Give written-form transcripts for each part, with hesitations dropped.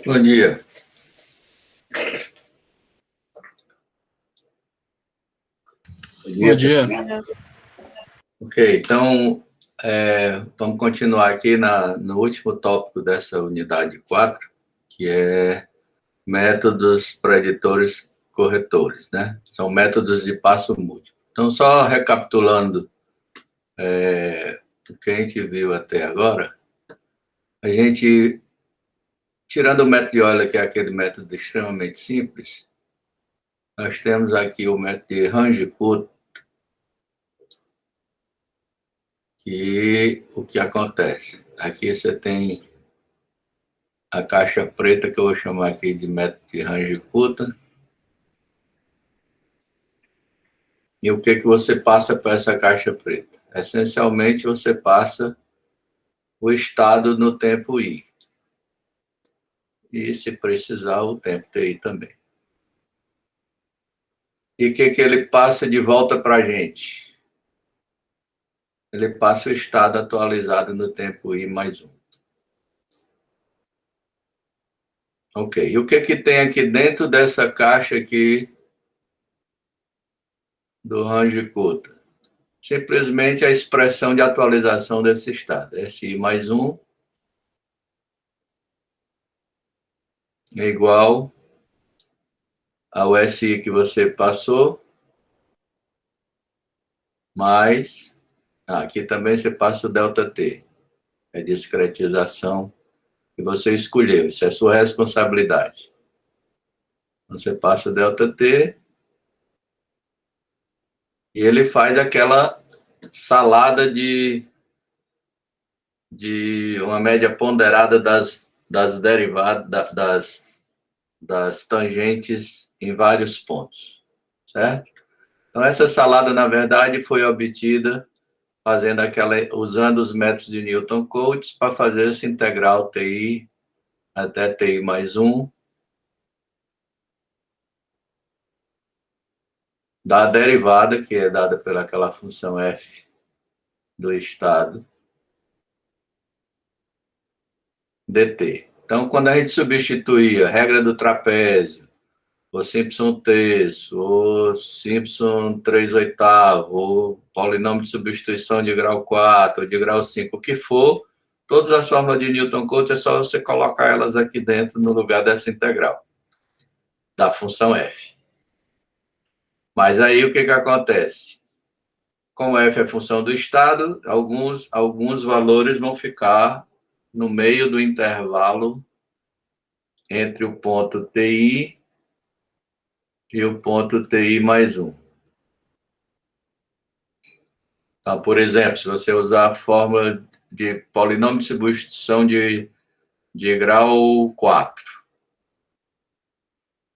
Bom dia. Bom dia. Ok, então vamos continuar aqui no último tópico dessa unidade 4, que é métodos preditores corretores, né? São métodos de passo múltiplo. Então, só recapitulando o que a gente viu até agora, a gente, tirando o método de Euler, que é aquele método extremamente simples, nós temos aqui o método de Runge-Kutta, e o que acontece? Aqui você tem a caixa preta, que eu vou chamar aqui de método de Runge-Kutta. E o que você passa para essa caixa preta? Essencialmente, você passa o estado no tempo I. E, se precisar, o tempo TI também. E o que ele passa de volta para a gente? Ele passa o estado atualizado no tempo I mais 1. Ok. E o que tem aqui dentro dessa caixa aqui do Runge-Kutta? Simplesmente a expressão de atualização desse estado. SI mais 1 é igual ao SI que você passou, mais... aqui também você passa o ΔT. É discretização que você escolheu. Isso é sua responsabilidade. Você passa o ΔT e ele faz aquela salada de uma média ponderada das derivadas, das tangentes em vários pontos, certo? Então, essa salada, na verdade, foi obtida usando os métodos de Newton-Cotes para fazer essa integral TI até TI mais 1 da derivada, que é dada pelaquela função f do estado dt. Então, quando a gente substituía a regra do trapézio, o Simpson terço, o Simpson 3/8, o polinômio de substituição de grau 4, ou de grau 5, o que for, todas as fórmulas de Newton-Cotes é só você colocar elas aqui dentro no lugar dessa integral da função f. Mas aí o que acontece? Como f é função do estado, alguns valores vão ficar no meio do intervalo entre o ponto TI e o ponto TI mais 1. Então, por exemplo, se você usar a fórmula de polinômio de substituição de grau 4,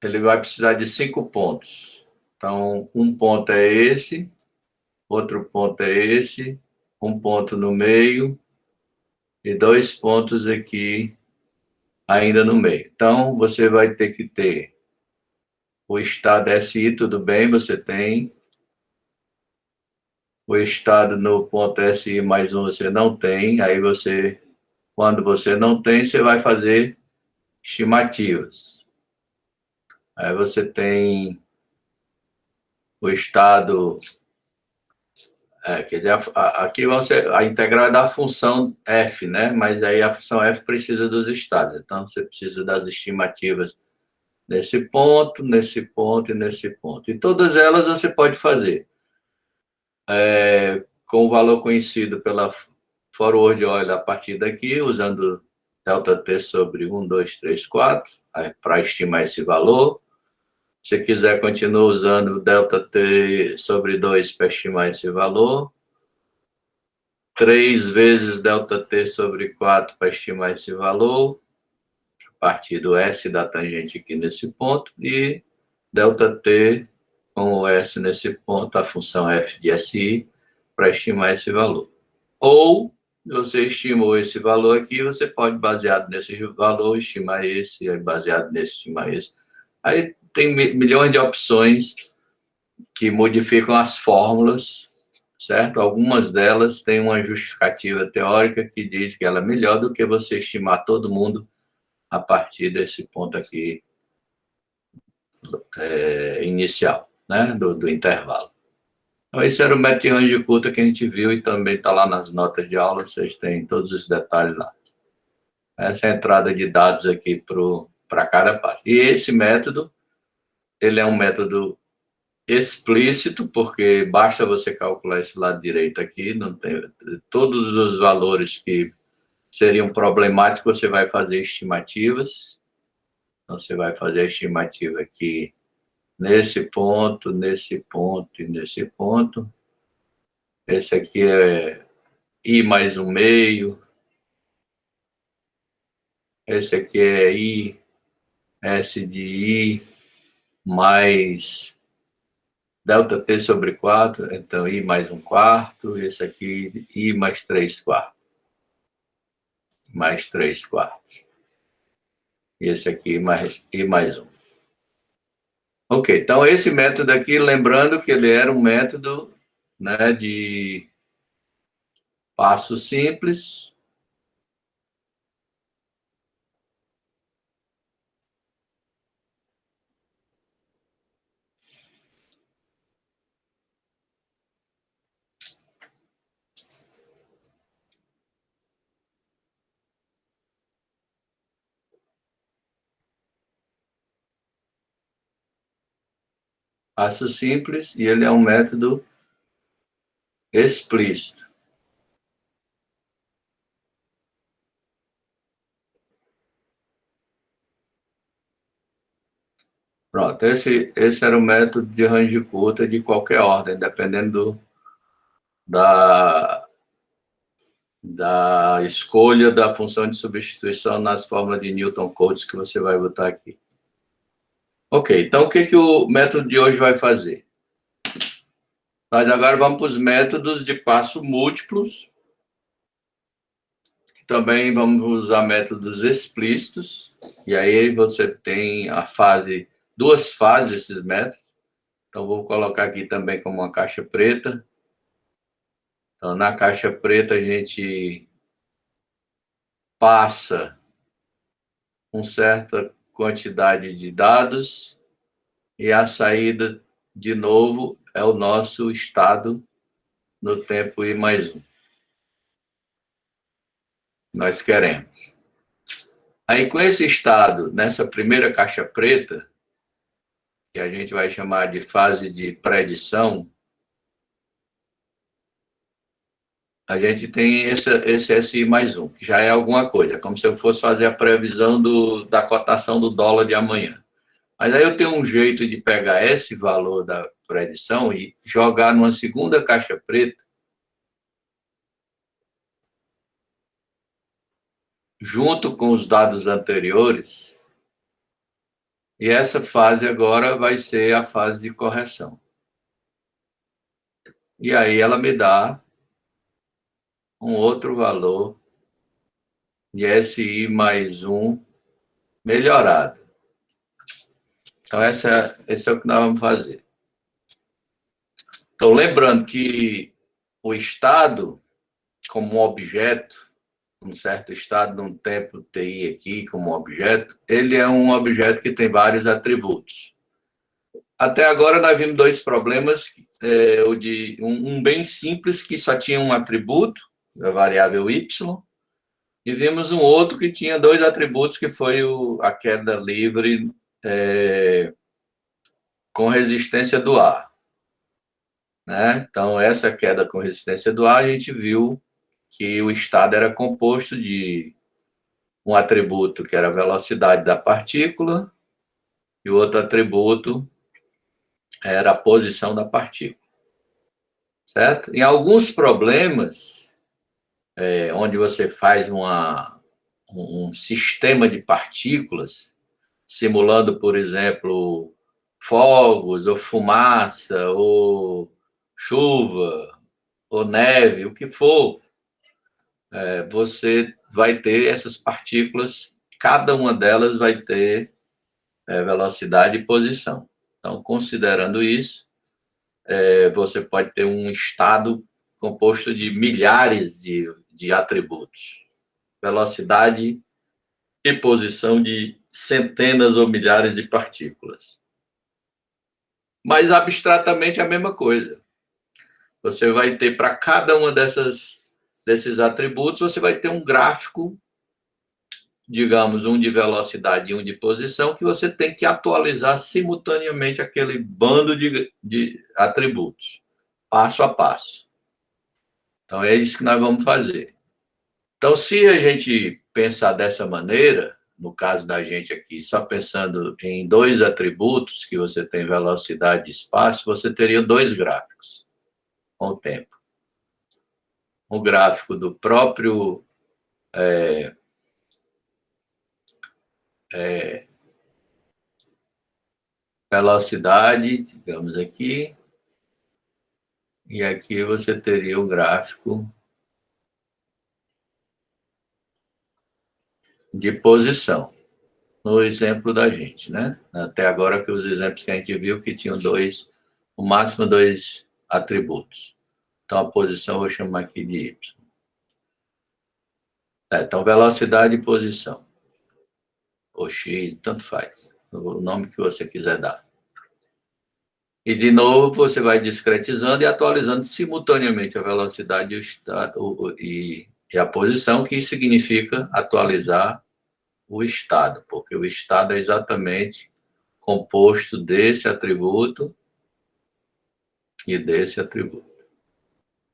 ele vai precisar de 5 pontos. Então, um ponto é esse, outro ponto é esse, um ponto no meio e 2 pontos aqui ainda no meio. Então, você vai ter que ter o estado SI, tudo bem, você tem. O estado no ponto SI mais 1 você não tem. Aí você, quando você não tem, você vai fazer estimativas. Aí você tem o estado... quer dizer, aqui a integral é da função f, né? Mas aí a função f precisa dos estados. Então, você precisa das estimativas nesse ponto e nesse ponto. E todas elas você pode fazer com o valor conhecido pela forward Euler a partir daqui, usando ΔT sobre 1, 2, 3, 4, para estimar esse valor. Se quiser, continua usando ΔT sobre 2 para estimar esse valor. 3 vezes ΔT sobre 4 para estimar esse valor, a partir do S da tangente aqui nesse ponto, e ΔT com o S nesse ponto, a função f de SI, para estimar esse valor. Ou, você estimou esse valor aqui, você pode, baseado nesse valor, estimar esse, aí baseado nesse, estimar esse. Aí tem milhões de opções que modificam as fórmulas, certo? Algumas delas têm uma justificativa teórica que diz que ela é melhor do que você estimar todo mundo a partir desse ponto aqui inicial, né, do intervalo. Então, esse era o método de range de curta que a gente viu e também está lá nas notas de aula, vocês têm todos os detalhes lá. Essa é a entrada de dados aqui para cada parte. E esse método, ele é um método explícito, porque basta você calcular esse lado direito aqui, não tem todos os valores que seriam problemáticos, você vai fazer estimativas. Então, você vai fazer a estimativa aqui nesse ponto e nesse ponto. Esse aqui é I mais 1/2. Esse aqui é I, S de I, mais ΔT sobre 4, então I mais 1/4, esse aqui I mais 3/4. Mais 3/4. E esse aqui I mais 1. Ok, então esse método aqui, lembrando que ele era um método, né, de passo simples. Passo simples, e ele é um método explícito. Pronto, esse era o método de range curta de qualquer ordem, dependendo da escolha da função de substituição nas fórmulas de Newton-Cotes que você vai botar aqui. Ok, então o que o método de hoje vai fazer? Nós agora vamos para os métodos de passo múltiplos, que também vamos usar métodos explícitos, e aí você tem duas fases desses métodos. Então, vou colocar aqui também como uma caixa preta. Então, na caixa preta, a gente passa uma certa quantidade de dados e a saída, de novo, é o nosso estado no tempo I mais 1. Nós queremos. Aí, com esse estado, nessa primeira caixa preta, que a gente vai chamar de fase de predição, a gente tem esse SI mais 1, que já é alguma coisa, como se eu fosse fazer a previsão da cotação do dólar de amanhã. Mas aí eu tenho um jeito de pegar esse valor da predição e jogar numa segunda caixa preta, junto com os dados anteriores, e essa fase agora vai ser a fase de correção. E aí ela me dá um outro valor de SI mais 1 melhorado. Então, esse é o que nós vamos fazer. Então, lembrando que o estado, como um objeto, um certo estado num tempo TI aqui, como um objeto, ele é um objeto que tem vários atributos. Até agora, nós vimos dois problemas, o de um bem simples, que só tinha um atributo, a variável y, e vimos um outro que tinha dois atributos, que foi a queda livre com resistência do ar. Né? Então, essa queda com resistência do ar, a gente viu que o estado era composto de um atributo que era a velocidade da partícula e o outro atributo era a posição da partícula. Certo? Em alguns problemas, onde você faz um sistema de partículas, simulando, por exemplo, fogos, ou fumaça, ou chuva, ou neve, o que for, você vai ter essas partículas, cada uma delas vai ter velocidade e posição. Então, considerando isso, você pode ter um estado composto de milhares de atributos. Velocidade e posição de centenas ou milhares de partículas. Mas abstratamente é a mesma coisa. Você vai ter para cada uma desses atributos, você vai ter um gráfico, digamos, um de velocidade e um de posição, que você tem que atualizar simultaneamente aquele bando de atributos, passo a passo. Então, é isso que nós vamos fazer. Então, se a gente pensar dessa maneira, no caso da gente aqui, só pensando em dois atributos, que você tem velocidade e espaço, você teria dois gráficos com o tempo. Um gráfico do próprio velocidade, digamos aqui, e aqui você teria o gráfico de posição, no exemplo da gente, né? Até agora que os exemplos que a gente viu que tinham no máximo dois atributos. Então, a posição eu vou chamar aqui de Y. Então, velocidade e posição. Ou X, tanto faz. O nome que você quiser dar. E, de novo, você vai discretizando e atualizando simultaneamente a velocidade e a posição, que significa atualizar o estado, porque o estado é exatamente composto desse atributo e desse atributo,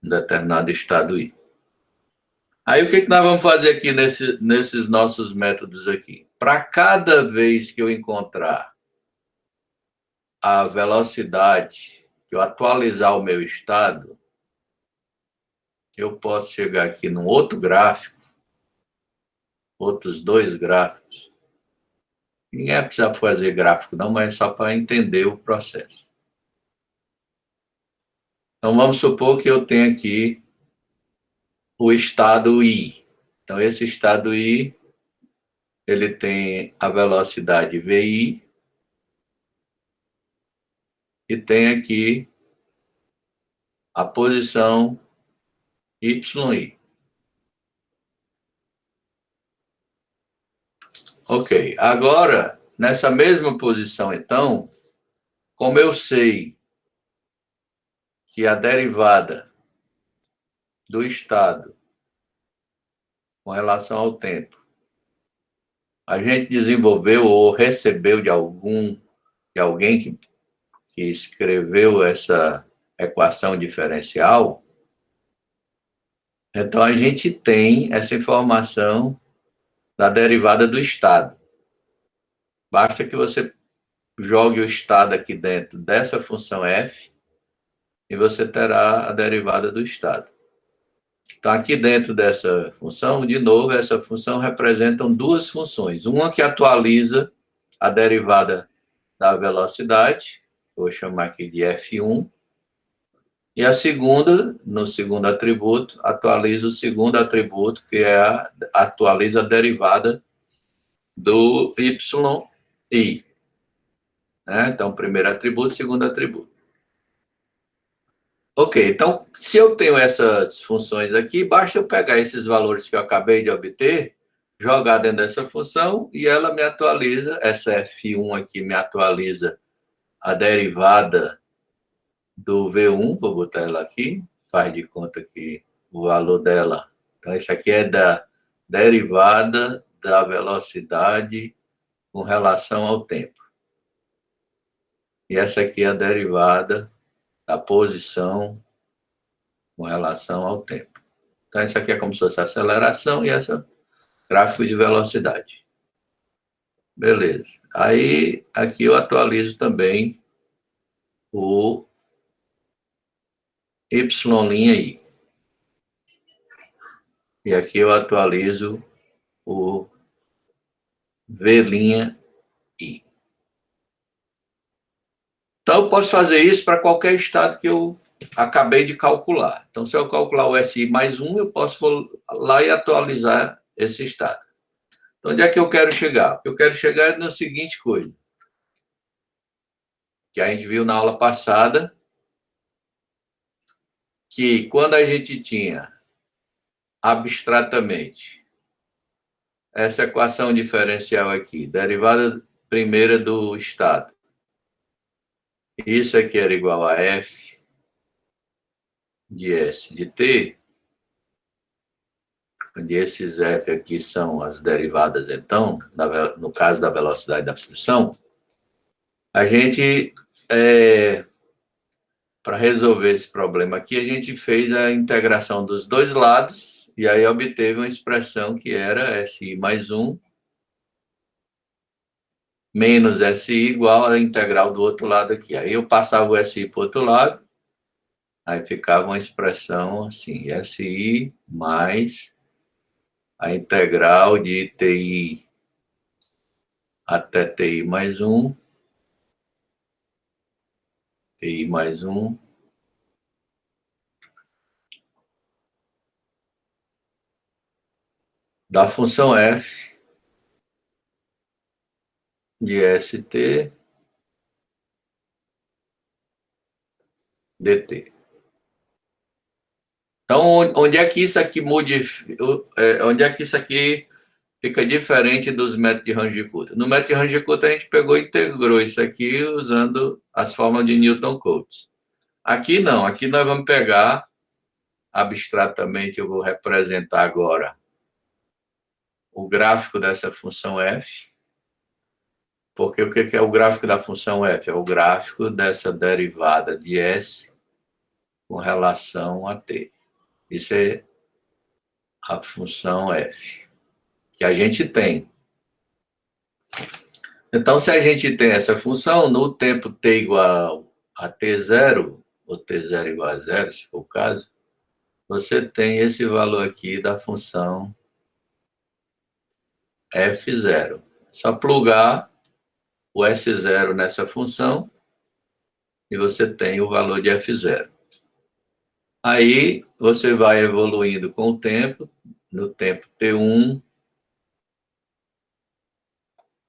um determinado estado I. Aí, o que nós vamos fazer aqui nesses nossos métodos aqui? Para cada vez que eu encontrar a velocidade, que eu atualizar o meu estado, eu posso chegar aqui num outro gráfico, outros dois gráficos. Ninguém precisa fazer gráfico não, mas é só para entender o processo. Então, vamos supor que eu tenho aqui o estado I. Então, esse estado I, ele tem a velocidade VI e tem aqui a posição YI. Ok, agora, nessa mesma posição, então, como eu sei que a derivada do estado com relação ao tempo, a gente desenvolveu ou recebeu de alguém que escreveu essa equação diferencial, então a gente tem essa informação da derivada do estado. Basta que você jogue o estado aqui dentro dessa função f e você terá a derivada do estado. Então, aqui dentro dessa função, de novo, essa função representa duas funções. Uma que atualiza a derivada da velocidade, vou chamar aqui de F1, e a segunda, no segundo atributo, atualiza o segundo atributo, que atualiza a derivada do YI. Né? Então, primeiro atributo, segundo atributo. Ok, então, se eu tenho essas funções aqui, basta eu pegar esses valores que eu acabei de obter, jogar dentro dessa função e ela me atualiza, essa F1 aqui me atualiza a derivada do V1, vou botar ela aqui, faz de conta que o valor dela, então isso aqui é da derivada da velocidade com relação ao tempo. E essa aqui é a derivada da posição com relação ao tempo. Então, isso aqui é como se fosse a aceleração e essa gráfico de velocidade. Beleza. Aí, aqui eu atualizo também o Y'. E aqui eu atualizo o V'. Então, eu posso fazer isso para qualquer estado que eu acabei de calcular. Então, se eu calcular o SI mais 1, eu posso lá e atualizar esse estado. Então, onde é que eu quero chegar? O que eu quero chegar é na seguinte coisa, que a gente viu na aula passada, que quando a gente tinha abstratamente essa equação diferencial aqui, derivada primeira do estado. Isso aqui era igual a f de S de t, onde esses f aqui são as derivadas, então, no caso da velocidade da função, a gente, para resolver esse problema aqui, a gente fez a integração dos dois lados, e aí obteve uma expressão que era SI mais 1 menos SI igual à integral do outro lado aqui. Aí eu passava o SI para o outro lado, aí ficava uma expressão assim, SI mais a integral de TI até TI mais 1, TI mais 1, da função f de ST dt. Então, onde é que isso aqui onde é que isso aqui fica diferente dos métodos de Runge-Kutta? No método de Runge-Kutta, a gente pegou e integrou isso aqui usando as fórmulas de Newton-Cotes. Aqui não, aqui nós vamos pegar, abstratamente, eu vou representar agora o gráfico dessa função f, porque o que é o gráfico da função f? É o gráfico dessa derivada de s com relação a t. Isso é a função f, que a gente tem. Então, se a gente tem essa função, no tempo t igual a t0, ou t0 igual a zero, se for o caso, você tem esse valor aqui da função f0. Só plugar o S0 nessa função e você tem o valor de F0. Aí você vai evoluindo com o tempo, no tempo T1,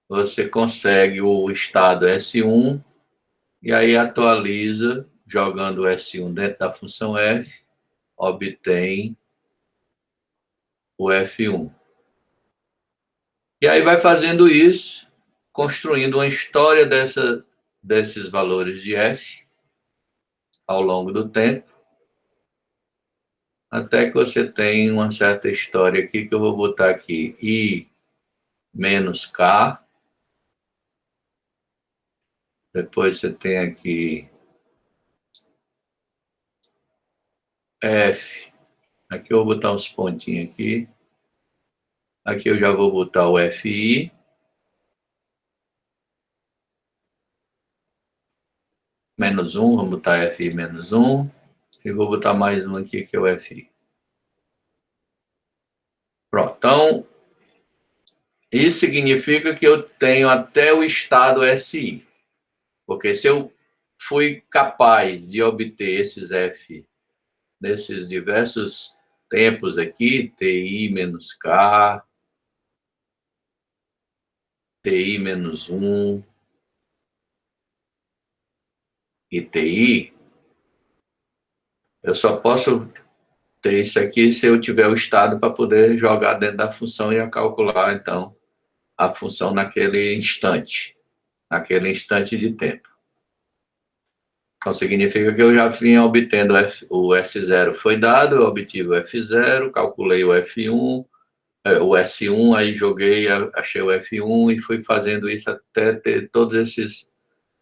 você consegue o estado S1 e aí atualiza, jogando o S1 dentro da função F, obtém o F1. E aí vai fazendo isso, construindo uma história desses valores de F ao longo do tempo, até que você tem uma certa história aqui, que eu vou botar aqui, I menos K. Depois você tem aqui F. Aqui eu vou botar uns pontinhos aqui. Aqui eu já vou botar o FI. Menos 1, vamos botar FI menos 1. E vou botar mais um aqui, que é o FI. Pronto, então, isso significa que eu tenho até o estado SI. Porque se eu fui capaz de obter esses F nesses diversos tempos aqui, TI menos K, TI menos 1 e TI, eu só posso ter isso aqui se eu tiver o estado para poder jogar dentro da função e calcular, então, a função naquele instante de tempo. Então, significa que eu já vinha obtendo o S0 foi dado, eu obtive o F0, calculei o F1, o S1, aí joguei, achei o F1 e fui fazendo isso até ter todos esses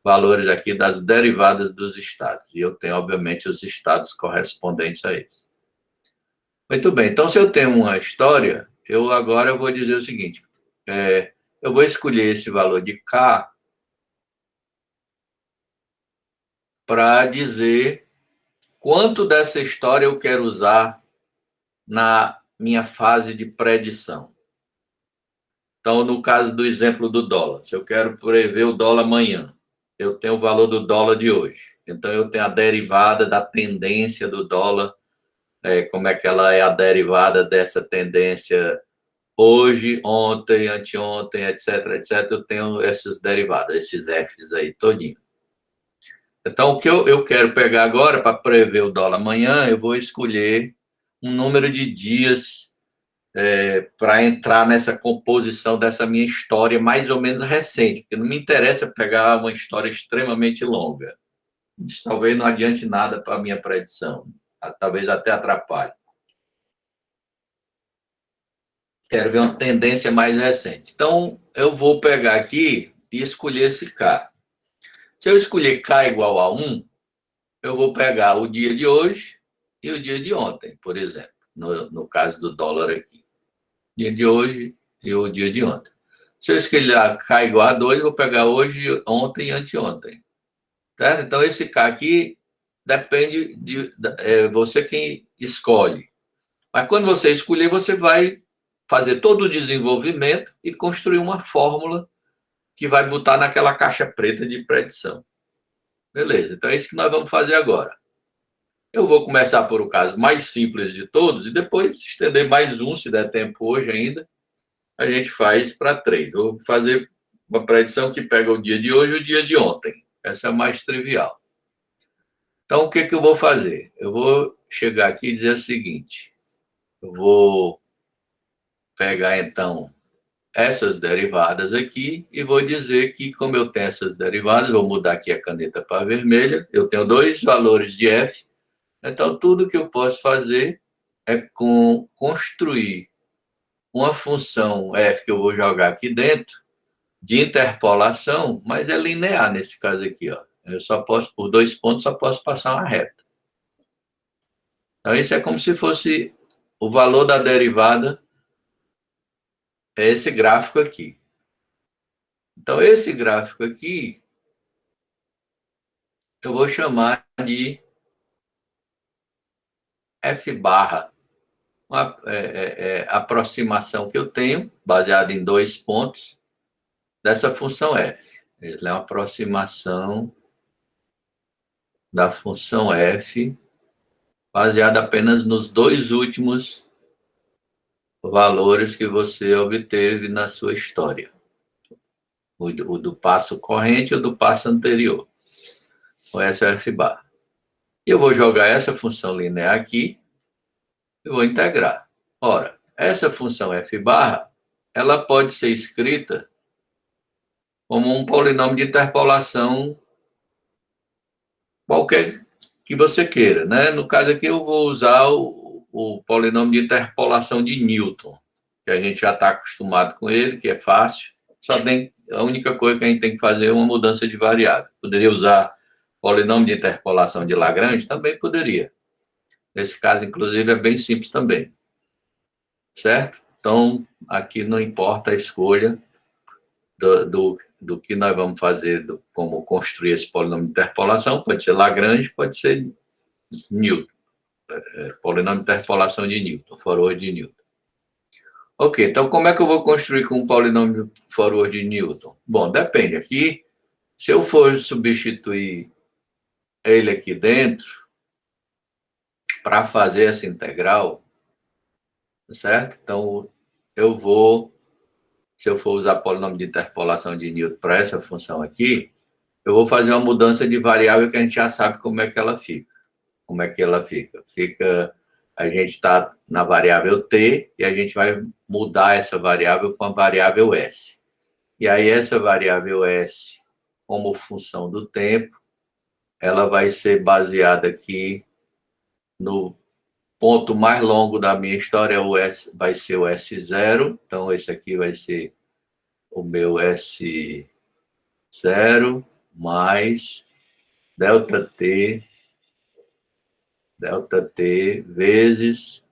valores aqui das derivadas dos estados. E eu tenho, obviamente, os estados correspondentes a eles. Muito bem, então se eu tenho uma história, agora eu vou dizer o seguinte, eu vou escolher esse valor de K para dizer quanto dessa história eu quero usar na minha fase de predição. Então, no caso do exemplo do dólar, se eu quero prever o dólar amanhã, eu tenho o valor do dólar de hoje. Então, eu tenho a derivada da tendência do dólar, como é que ela é a derivada dessa tendência hoje, ontem, anteontem, etc, etc. Eu tenho essas derivadas, esses Fs aí todinho. Então, o que eu quero pegar agora para prever o dólar amanhã, eu vou escolher um número de dias para entrar nessa composição dessa minha história mais ou menos recente, porque não me interessa pegar uma história extremamente longa. Isso talvez não adiante nada para a minha predição, talvez até atrapalhe. Quero ver uma tendência mais recente. Então, eu vou pegar aqui e escolher esse K. Se eu escolher K igual a 1, eu vou pegar o dia de hoje e o dia de ontem, por exemplo, no caso do dólar aqui. Dia de hoje e o dia de ontem. Se eu escolher K igual a 2, eu vou pegar hoje, ontem e anteontem. Certo? Então, esse K aqui depende de você quem escolhe. Mas quando você escolher, você vai fazer todo o desenvolvimento e construir uma fórmula que vai botar naquela caixa preta de predição. Beleza, então é isso que nós vamos fazer agora. Eu vou começar por o caso mais simples de todos e depois estender mais um, se der tempo hoje ainda, a gente faz para 3. Eu vou fazer uma predição que pega o dia de hoje e o dia de ontem. Essa é a mais trivial. Então, o que eu vou fazer? Eu vou chegar aqui e dizer o seguinte. Eu vou pegar, então, essas derivadas aqui e vou dizer que, como eu tenho essas derivadas, vou mudar aqui a caneta para vermelha, eu tenho dois valores de f, então tudo que eu posso fazer é construir uma função f que eu vou jogar aqui dentro, de interpolação, mas é linear nesse caso aqui, ó. Eu só posso, por 2 pontos, só posso passar uma reta. Então, isso é como se fosse o valor da derivada, é esse gráfico aqui. Então, esse gráfico aqui, eu vou chamar de f barra, uma aproximação que eu tenho, baseada em 2 pontos, dessa função f. Ela é uma aproximação da função f, baseada apenas nos 2 últimos valores que você obteve na sua história. O do passo corrente ou do passo anterior. Ou essa é f barra. E eu vou jogar essa função linear aqui e vou integrar. Ora, essa função f barra, ela pode ser escrita como um polinômio de interpolação qualquer que você queira, né? No caso aqui, eu vou usar o polinômio de interpolação de Newton, que a gente já está acostumado com ele, que é fácil. Só tem a única coisa que a gente tem que fazer é uma mudança de variável. Poderia usar polinômio de interpolação de Lagrange? Também poderia. Nesse caso, inclusive, é bem simples também. Certo? Então, aqui não importa a escolha do que nós vamos fazer, como construir esse polinômio de interpolação. Pode ser Lagrange, pode ser Newton. Polinômio de interpolação de Newton, forward de Newton. Ok, então como é que eu vou construir com um polinômio forward de Newton? Bom, depende. Aqui, se eu for substituir ele aqui dentro, para fazer essa integral, certo? Então, se eu for usar polinômio de interpolação de Newton para essa função aqui, eu vou fazer uma mudança de variável que a gente já sabe como é que ela fica. Como é que ela fica? A gente está na variável t e a gente vai mudar essa variável com a variável s. E aí essa variável s, como função do tempo, ela vai ser baseada aqui no ponto mais longo da minha história, vai ser o S0. Então, esse aqui vai ser o meu S0 mais ΔT vezes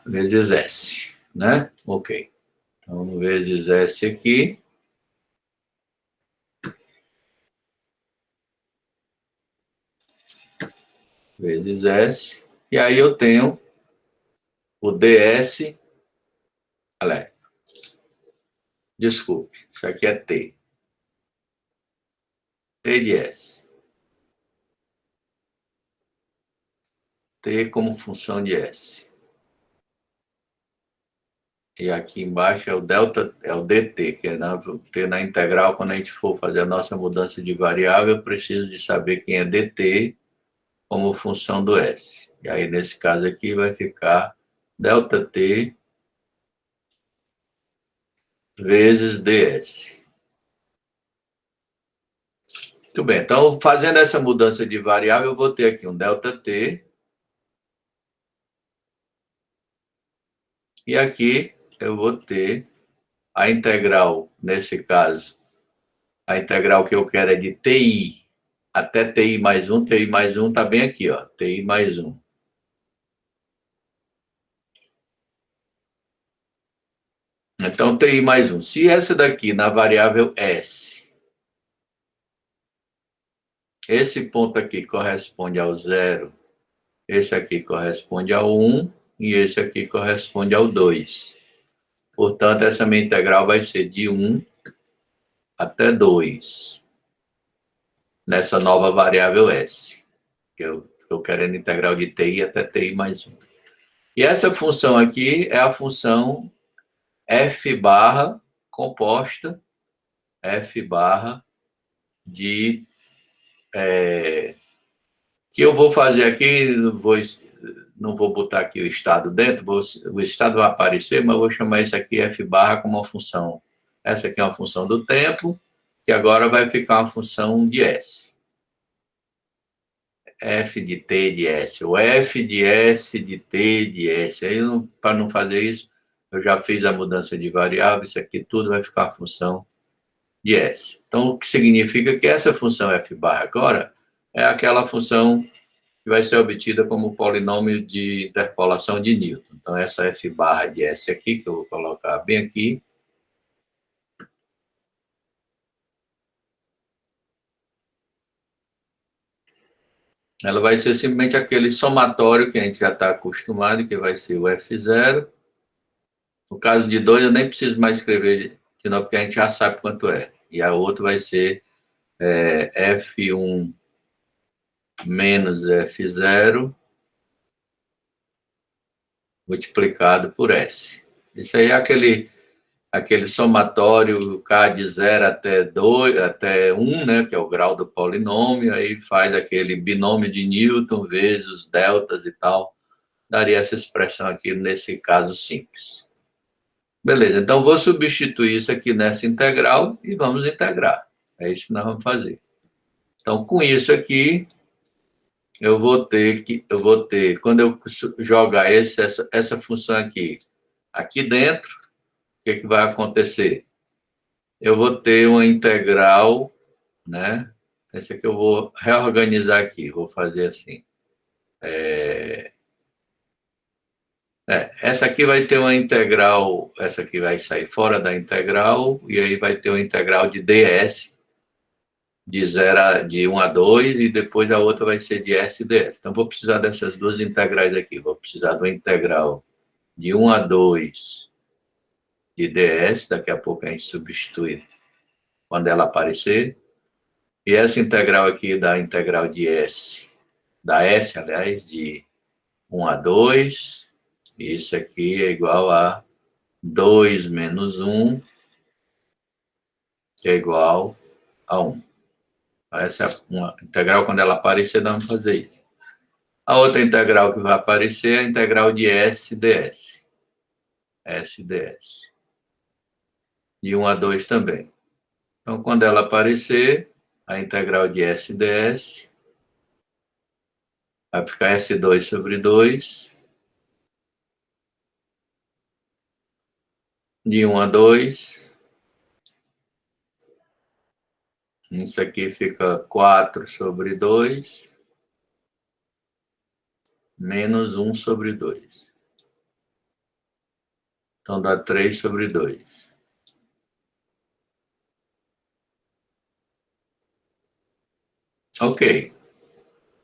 vezes S, né? Ok. Então, vezes S aqui. Vezes S. E aí eu tenho o ds. Olha, desculpe, isso aqui é T. T de S. T como função de S. E aqui embaixo é o delta, é o dt, que é na integral, quando a gente for fazer a nossa mudança de variável, eu preciso de saber quem é dt como função do s. E aí, nesse caso aqui, vai ficar delta t vezes ds. Muito bem, então, fazendo essa mudança de variável, eu vou ter aqui um ΔT. E aqui eu vou ter a integral, nesse caso, a integral que eu quero é de TI até TI mais 1 está bem aqui, ó, TI mais 1. Então, TI mais 1. Se essa daqui, na variável S, esse ponto aqui corresponde ao 0, esse aqui corresponde ao 1 e esse aqui corresponde ao 2. Portanto, essa minha integral vai ser de 1 até 2, nessa nova variável S, que eu estou querendo integral de TI até TI mais 1. E essa função aqui é a função f barra composta, f barra de... que eu vou fazer aqui, não vou botar aqui o estado dentro, o estado vai aparecer, mas eu vou chamar isso aqui f barra como uma função. Essa aqui é uma função do tempo, que agora vai ficar uma função de S. F de T de S, ou F de S de T de S. Aí, para não fazer isso, eu já fiz a mudança de variável, isso aqui tudo vai ficar a função de S. Então, o que significa que essa função f barra agora é aquela função que vai ser obtida como polinômio de interpolação de Newton. Então, essa f barra de S aqui, que eu vou colocar bem aqui, ela vai ser simplesmente aquele somatório que a gente já está acostumado, que vai ser o F0. No caso de 2, eu nem preciso mais escrever de novo, porque a gente já sabe quanto é. E a outra vai ser F1 menos F0 multiplicado por S. Isso aí é aquele somatório K de 0 até 2, até 1, né, que é o grau do polinômio, aí faz aquele binômio de Newton vezes os deltas e tal. Daria essa expressão aqui nesse caso simples. Beleza, então vou substituir isso aqui nessa integral e vamos integrar. É isso que nós vamos fazer. Então, com isso aqui, eu vou ter, quando eu jogar essa função aqui dentro, o que vai acontecer? Eu vou ter uma integral, né? Esse aqui eu vou reorganizar aqui, vou fazer assim. Essa aqui vai ter uma integral, essa aqui vai sair fora da integral, e aí vai ter uma integral de ds, de 1 a 2, e depois a outra vai ser de s ds. Então, vou precisar dessas duas integrais aqui. Vou precisar de uma integral de 1 a 2 de ds, daqui a pouco a gente substitui quando ela aparecer. E essa integral aqui da integral de s, aliás, de 1 a 2, e isso aqui é igual a 2 menos 1, que é igual a 1. Essa é uma integral, quando ela aparecer, nós vamos fazer isso. A outra integral que vai aparecer é a integral de s ds. S ds. De 1 a 2 também. Então, quando ela aparecer, a integral de s ds vai ficar S2 sobre 2, de 1 a 2. Isso aqui fica 4 sobre 2, menos 1 sobre 2. Então, dá 3 sobre 2. Ok.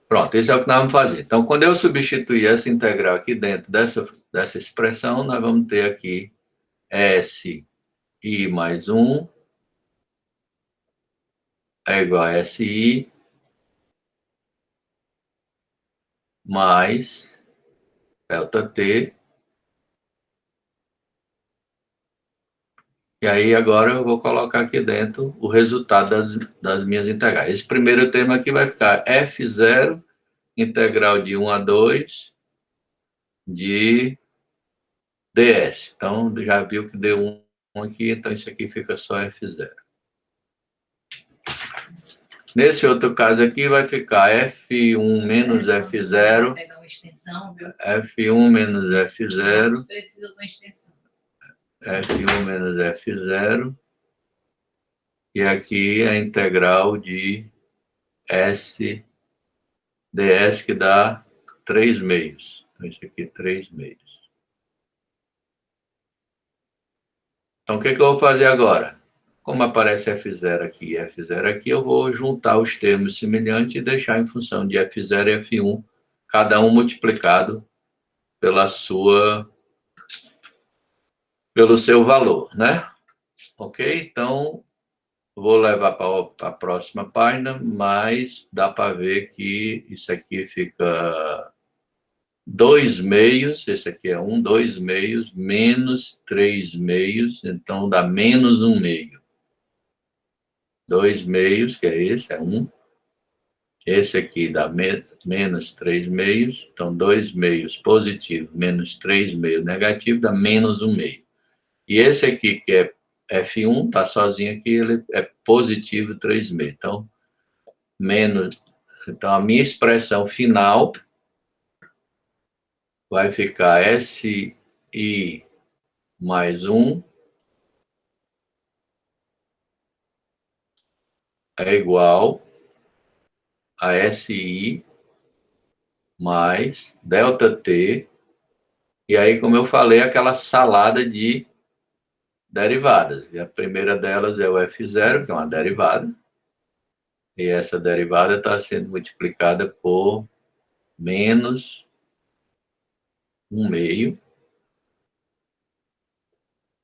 Pronto, esse é o que nós vamos fazer. Então, quando eu substituir essa integral aqui dentro dessa expressão, nós vamos ter aqui SI mais 1 é igual a SI mais delta T E aí, agora eu vou colocar aqui dentro o resultado das minhas integrais. Esse primeiro termo aqui vai ficar F0, integral de 1 a 2, de ds. Então, já viu que deu 1 aqui, então isso aqui fica só F0. Nesse outro caso aqui vai ficar F1 menos F0. Pegar uma extensão, viu? F1 menos F0. Precisa de uma extensão. F1 menos F0. E aqui a integral de S ds, que dá 3 meios. Então, isso aqui é 3 meios. Então, o que eu vou fazer agora? Como aparece F0 aqui e F0 aqui, eu vou juntar os termos semelhantes e deixar em função de F0 e F1, cada um multiplicado pelo seu valor, né? Ok? Então, vou levar para a próxima página, mas dá para ver que isso aqui fica 2 meios, esse aqui é 1, 2 meios, menos 3 meios, então dá menos 1 meio. 2 meios, que é esse, é 1. Esse aqui dá menos 3 meios, então 2 meios positivo, menos 3 meios negativo, dá menos 1 meio. E esse aqui, que é F1, está sozinho aqui, ele é positivo 3 meios. Então, a minha expressão final vai ficar SI mais 1 é igual a SI mais ΔT. E aí, como eu falei, aquela salada de derivadas. E a primeira delas é o F0, que é uma derivada. E essa derivada está sendo multiplicada por menos 1 meio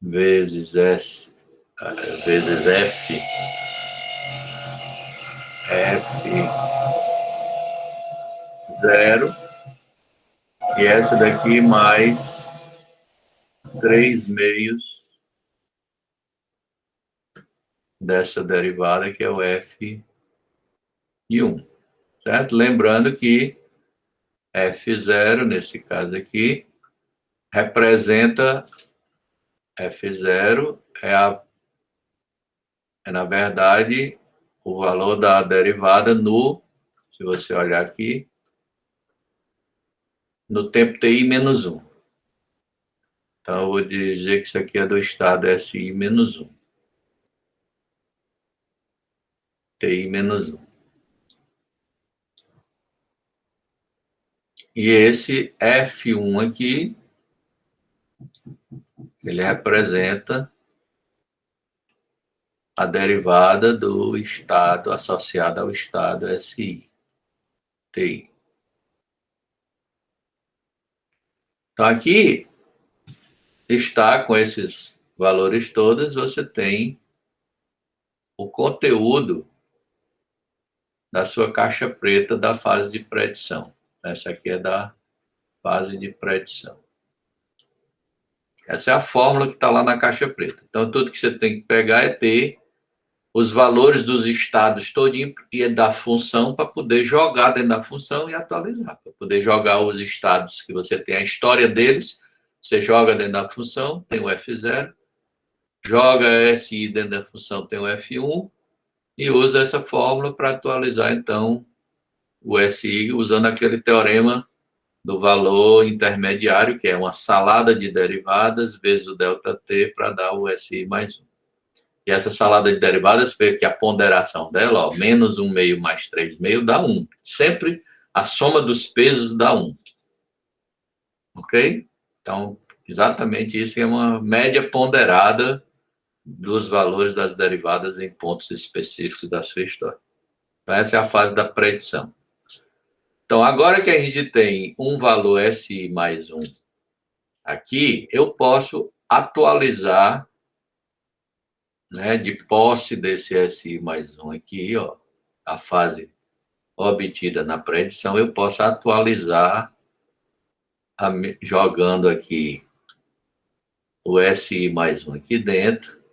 vezes S vezes F F0, e essa daqui mais 3 meios dessa derivada, que é o F de 1, certo? Lembrando que F0, nesse caso aqui, representa F0, na verdade, o valor da derivada se você olhar aqui, no tempo TI menos 1. Então, eu vou dizer que isso aqui é do estado SI menos 1. TI menos 1. E esse F1 aqui, ele representa a derivada do estado associada ao estado SI, TI. Então, aqui está, com esses valores todos, você tem o conteúdo da sua caixa preta da fase de predição. Essa aqui é da fase de predição. Essa é a fórmula que está lá na caixa preta. Então, tudo que você tem que pegar é ter os valores dos estados todinho e da função para poder jogar dentro da função e atualizar. Para poder jogar os estados que você tem a história deles, você joga dentro da função, tem o F0, joga SI dentro da função, tem o F1, e usa essa fórmula para atualizar, então, o SI, usando aquele teorema do valor intermediário, que é uma salada de derivadas vezes o ΔT, para dar o SI mais 1. E essa salada de derivadas, vê que a ponderação dela, ó, menos 1 meio mais 3 meio, dá 1. Sempre a soma dos pesos dá 1. Ok? Então, exatamente isso é uma média ponderada dos valores das derivadas em pontos específicos da sua história. Então, essa é a fase da predição. Então, agora que a gente tem um valor SI mais 1 aqui, eu posso atualizar, né, de posse desse SI mais 1 aqui, ó, a fase obtida na predição, eu posso atualizar jogando aqui o SI mais 1 aqui dentro,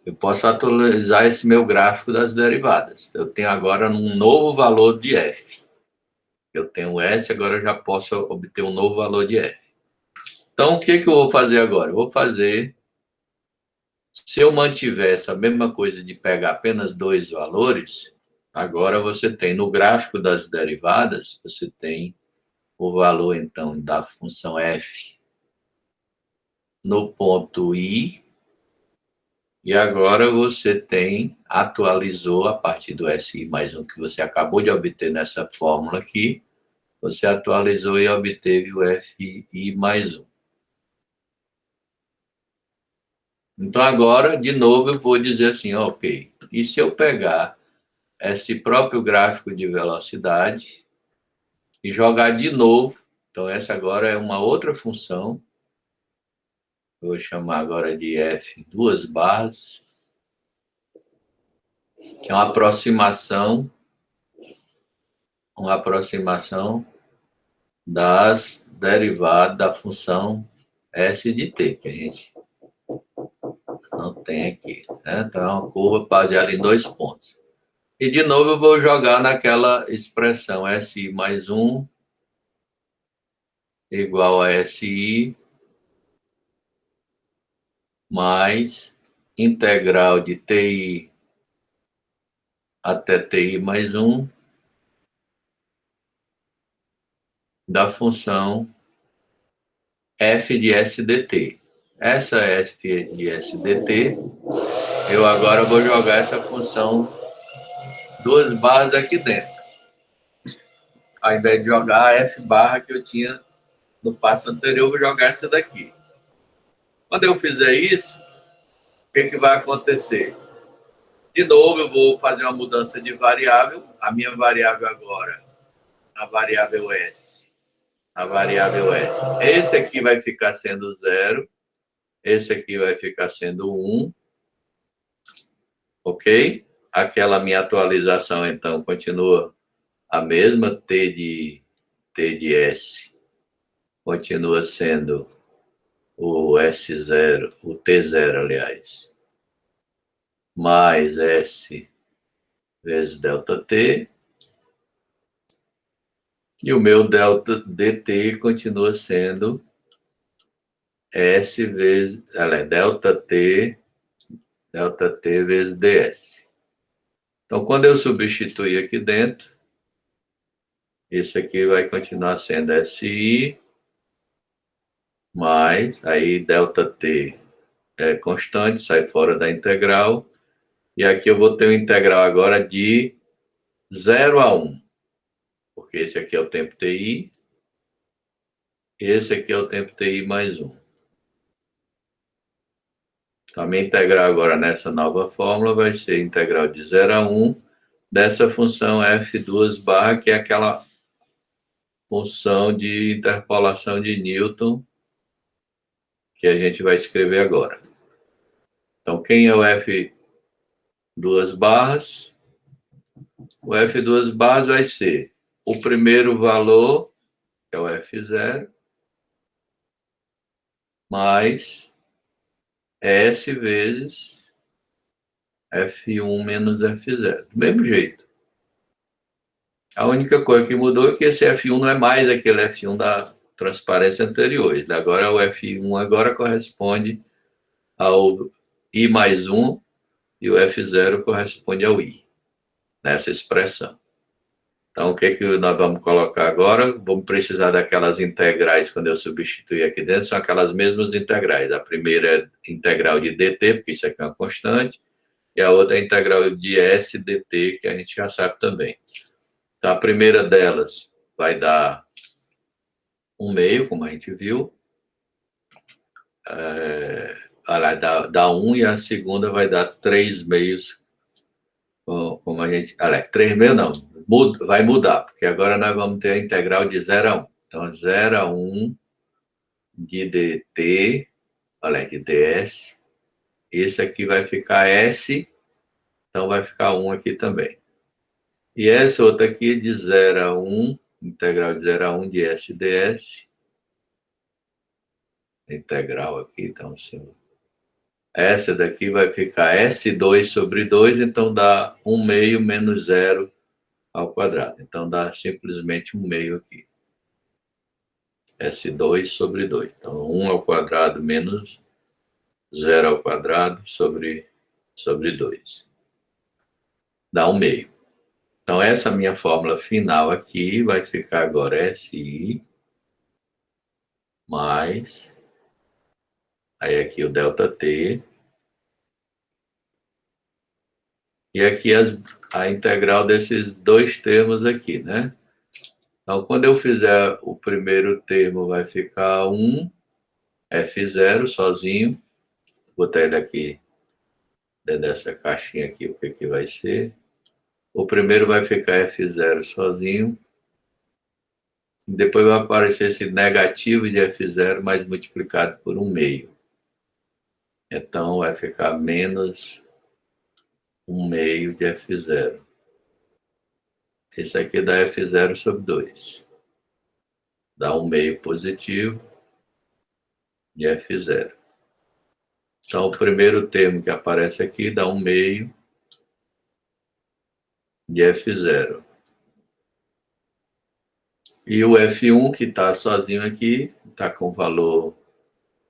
eu posso atualizar esse meu gráfico das derivadas. Eu tenho agora um novo valor de f. Eu tenho S, agora eu já posso obter um novo valor de f. Então, o que eu vou fazer agora? Eu vou fazer... Se eu mantiver essa mesma coisa de pegar apenas dois valores, agora você tem no gráfico das derivadas, você tem o valor, então, da função f no ponto I, e agora você atualizou a partir do SI mais 1 que você acabou de obter nessa fórmula aqui, você atualizou e obteve o FI mais 1. Então, agora, de novo, eu vou dizer assim, ok, e se eu pegar esse próprio gráfico de velocidade e jogar de novo, então essa agora é uma outra função, eu vou chamar agora de F duas barras, que é uma aproximação das derivadas da função S de t, que a gente não tem aqui. Né? Então, é uma curva baseada em dois pontos. E, de novo, eu vou jogar naquela expressão SI mais 1 igual a SI mais integral de TI até TI mais 1 da função f de SDT. Essa f de SDT, eu agora vou jogar essa função duas barras aqui dentro, ao invés de jogar a f barra que eu tinha no passo anterior, eu vou jogar essa daqui. Quando eu fizer isso, o que vai acontecer? De novo, eu vou fazer uma mudança de variável. A minha variável agora, a variável S. A variável S. Esse aqui vai ficar sendo 0. Esse aqui vai ficar sendo 1. Ok? Aquela minha atualização, então, continua a mesma. T de S continua sendo o S0, o T0, aliás, mais S vezes delta T. E o meu delta dt continua sendo S vezes, delta t vezes ds. Então, quando eu substituir aqui dentro, isso aqui vai continuar sendo SI mais, aí delta t é constante, sai fora da integral. E aqui eu vou ter uma integral agora de 0 a 1. Porque esse aqui é o tempo TI, esse aqui é o tempo TI mais 1. Então, a minha integral agora nessa nova fórmula vai ser integral de 0 a 1 dessa função f2 barra, que é aquela função de interpolação de Newton que a gente vai escrever agora. Então, quem é o f2 barras? O f2 barras vai ser o primeiro valor, que é o f0, mais S vezes F1 menos F0. Do mesmo jeito. A única coisa que mudou é que esse F1 não é mais aquele F1 da transparência anterior. Agora o F1 agora corresponde ao I mais 1 e o F0 corresponde ao I, nessa expressão. Então, o que nós vamos colocar agora? Vamos precisar daquelas integrais, quando eu substituir aqui dentro, são aquelas mesmas integrais. A primeira é integral de dt, porque isso aqui é uma constante, e a outra é integral de SDT, que a gente já sabe também. Então, a primeira delas vai dar 1/2, como a gente viu. Dá 1, e a segunda vai dar 3/2, como a gente... 3/2 não, vai mudar, porque agora nós vamos ter a integral de 0 a 1. Então, 0 a 1 de dt, de ds. Esse aqui vai ficar S, então vai ficar 1 aqui também. E essa outra aqui de 0 a 1, integral de 0 a 1 de S ds. Integral aqui, então, essa daqui vai ficar S2 sobre 2, então dá 1 meio menos 0 ao quadrado. Então dá simplesmente 1 meio aqui. S2 sobre 2. Então 1 ao quadrado menos 0 ao quadrado sobre 2. Dá 1 meio. Então essa minha fórmula final aqui vai ficar agora SI mais, aí aqui o ΔT, e aqui a integral desses dois termos aqui, né? Então, quando eu fizer o primeiro termo, vai ficar 1 F0 sozinho. Vou botar ele aqui dentro dessa caixinha aqui, o que que vai ser. O primeiro vai ficar F0 sozinho. Depois vai aparecer esse negativo de F0, mas multiplicado por 1 meio. Então, vai ficar menos 1 meio de F0. Esse aqui dá F0 sobre 2. Dá 1 meio positivo de F0. Então, o primeiro termo que aparece aqui dá 1 meio de F0. E o F1, que está sozinho aqui, está com o valor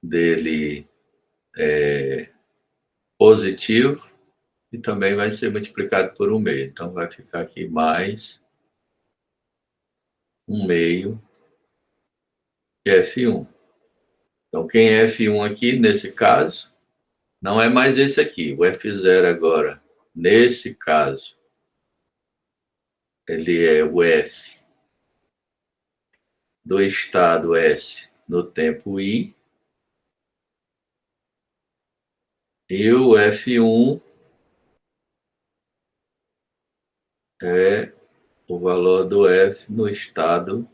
dele positivo, e também vai ser multiplicado por 1 meio. Então, vai ficar aqui mais 1 meio de F1. Então, quem é F1 aqui, nesse caso, não é mais esse aqui. O F0 agora, nesse caso, ele é o F do estado S no tempo I, e o F1 é o valor do F no estado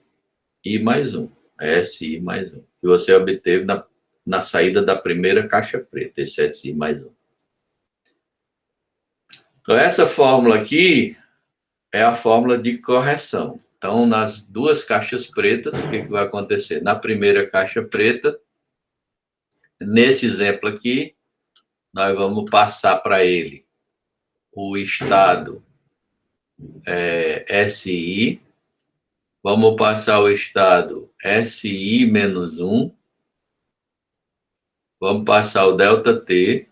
I mais 1, SI mais 1, que você obteve na saída da primeira caixa preta, esse SI mais 1. Então, essa fórmula aqui é a fórmula de correção. Então, nas duas caixas pretas, o que vai acontecer? Na primeira caixa preta, nesse exemplo aqui, nós vamos passar para ele o estado SI, vamos passar o estado SI menos 1, vamos passar o ΔT,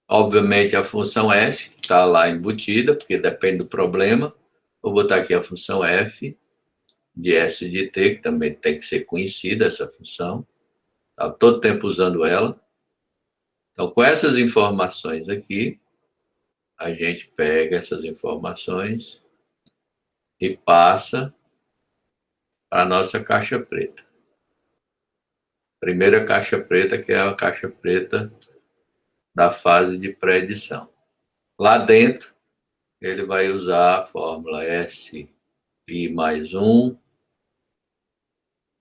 obviamente a função f, que está lá embutida, porque depende do problema. Vou botar aqui a função f de S de t, que também tem que ser conhecida essa função. Está todo tempo usando ela. Então, com essas informações aqui, a gente pega essas informações e passa para a nossa caixa preta. Primeira caixa preta, que é a caixa preta da fase de pré-edição. Lá dentro, ele vai usar a fórmula SI mais 1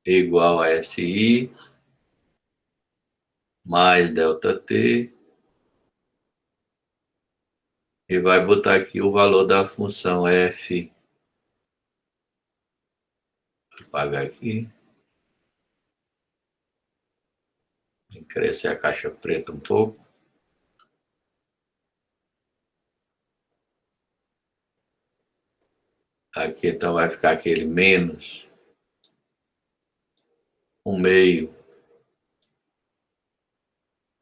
igual a SI mais ΔT, e vai botar aqui o valor da função f. Vou apagar aqui. Tem que crescer a caixa preta um pouco. Aqui então vai ficar aquele menos 1 meio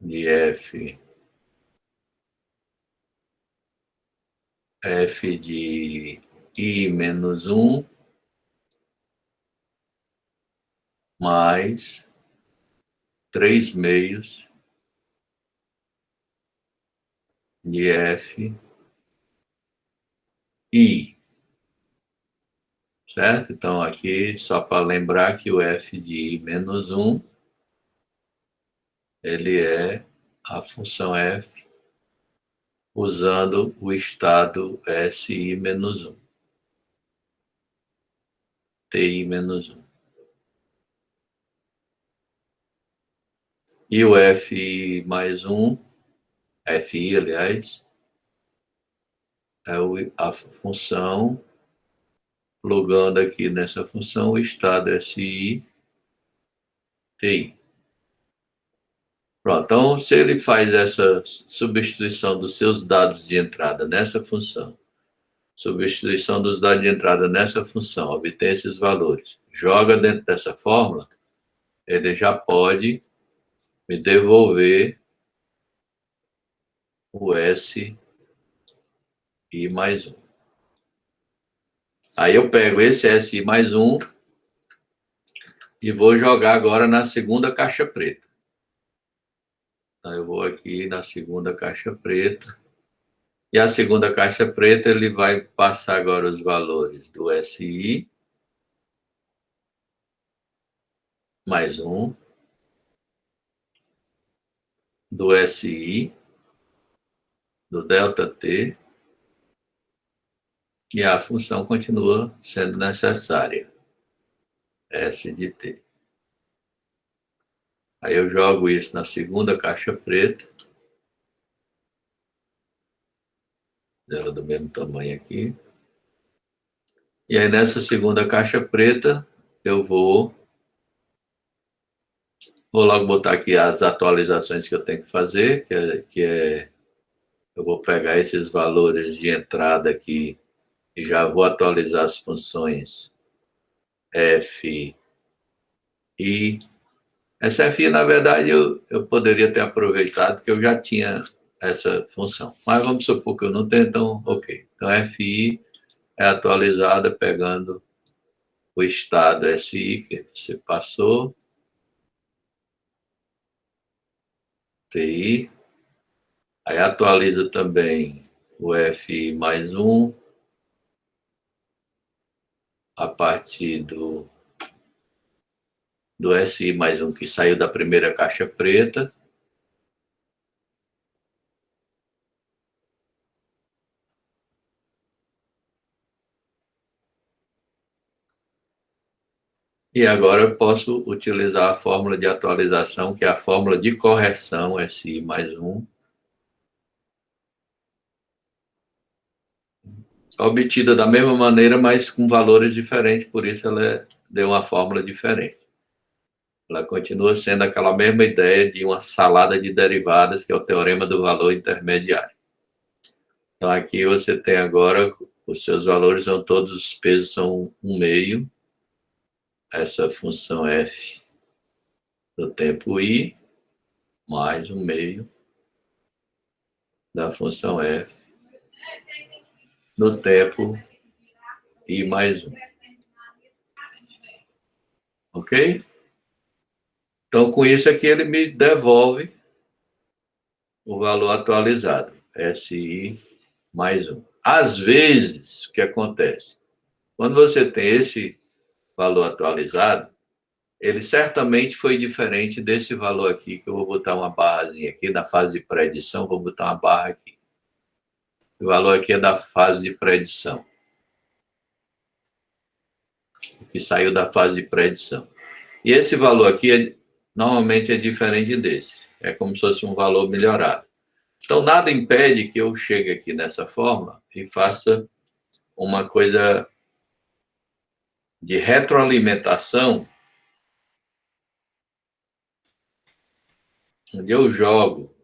de F de I menos 1 mais 3 meios de F I. Certo? Então, aqui, só para lembrar que o F de I menos 1, ele é a função F usando o estado SI menos 1. TI menos 1. E o FI mais 1, FI, aliás, é a função, plugando aqui nessa função o estado SI, TI. Pronto, então, se ele faz essa substituição dos seus dados de entrada nessa função, substituição dos dados de entrada nessa função, obtém esses valores, joga dentro dessa fórmula, ele já pode me devolver o SI mais 1. Aí eu pego esse SI mais 1 e vou jogar agora na segunda caixa preta. Então, eu vou aqui na segunda caixa preta. E a segunda caixa preta, ele vai passar agora os valores do SI mais 1, do SI, do ΔT, e a função continua sendo necessária, S de T. Aí eu jogo isso na segunda caixa preta, dela do mesmo tamanho aqui. E aí nessa segunda caixa preta, eu vou logo botar aqui as atualizações que eu tenho que fazer, eu vou pegar esses valores de entrada aqui e já vou atualizar as funções F e essa FI, na verdade, eu poderia ter aproveitado, porque eu já tinha essa função. Mas vamos supor que eu não tenho, então, ok. Então, FI é atualizada pegando o estado SI que você passou, TI, aí atualiza também o FI mais 1, a partir do SI mais 1 que saiu da primeira caixa preta. E agora eu posso utilizar a fórmula de atualização, que é a fórmula de correção SI mais 1, obtida da mesma maneira, mas com valores diferentes, por isso ela deu uma fórmula diferente. Ela continua sendo aquela mesma ideia de uma salada de derivadas, que é o teorema do valor intermediário. Então, aqui você tem agora, os seus valores são todos, os pesos são 1/2, essa função f do tempo i, mais 1/2 da função f no tempo i mais 1. Ok? Então, com isso aqui, ele me devolve o valor atualizado, SI mais 1. Às vezes, o que acontece? Quando você tem esse valor atualizado, ele certamente foi diferente desse valor aqui, que eu vou botar uma barrazinha aqui, na fase de pré-edição, vou botar uma barra aqui. O valor aqui é da fase de pré-edição. O que saiu da fase de pré-edição. E esse valor aqui, normalmente é diferente desse. É como se fosse um valor melhorado. Então, nada impede que eu chegue aqui nessa forma e faça uma coisa de retroalimentação, onde eu jogo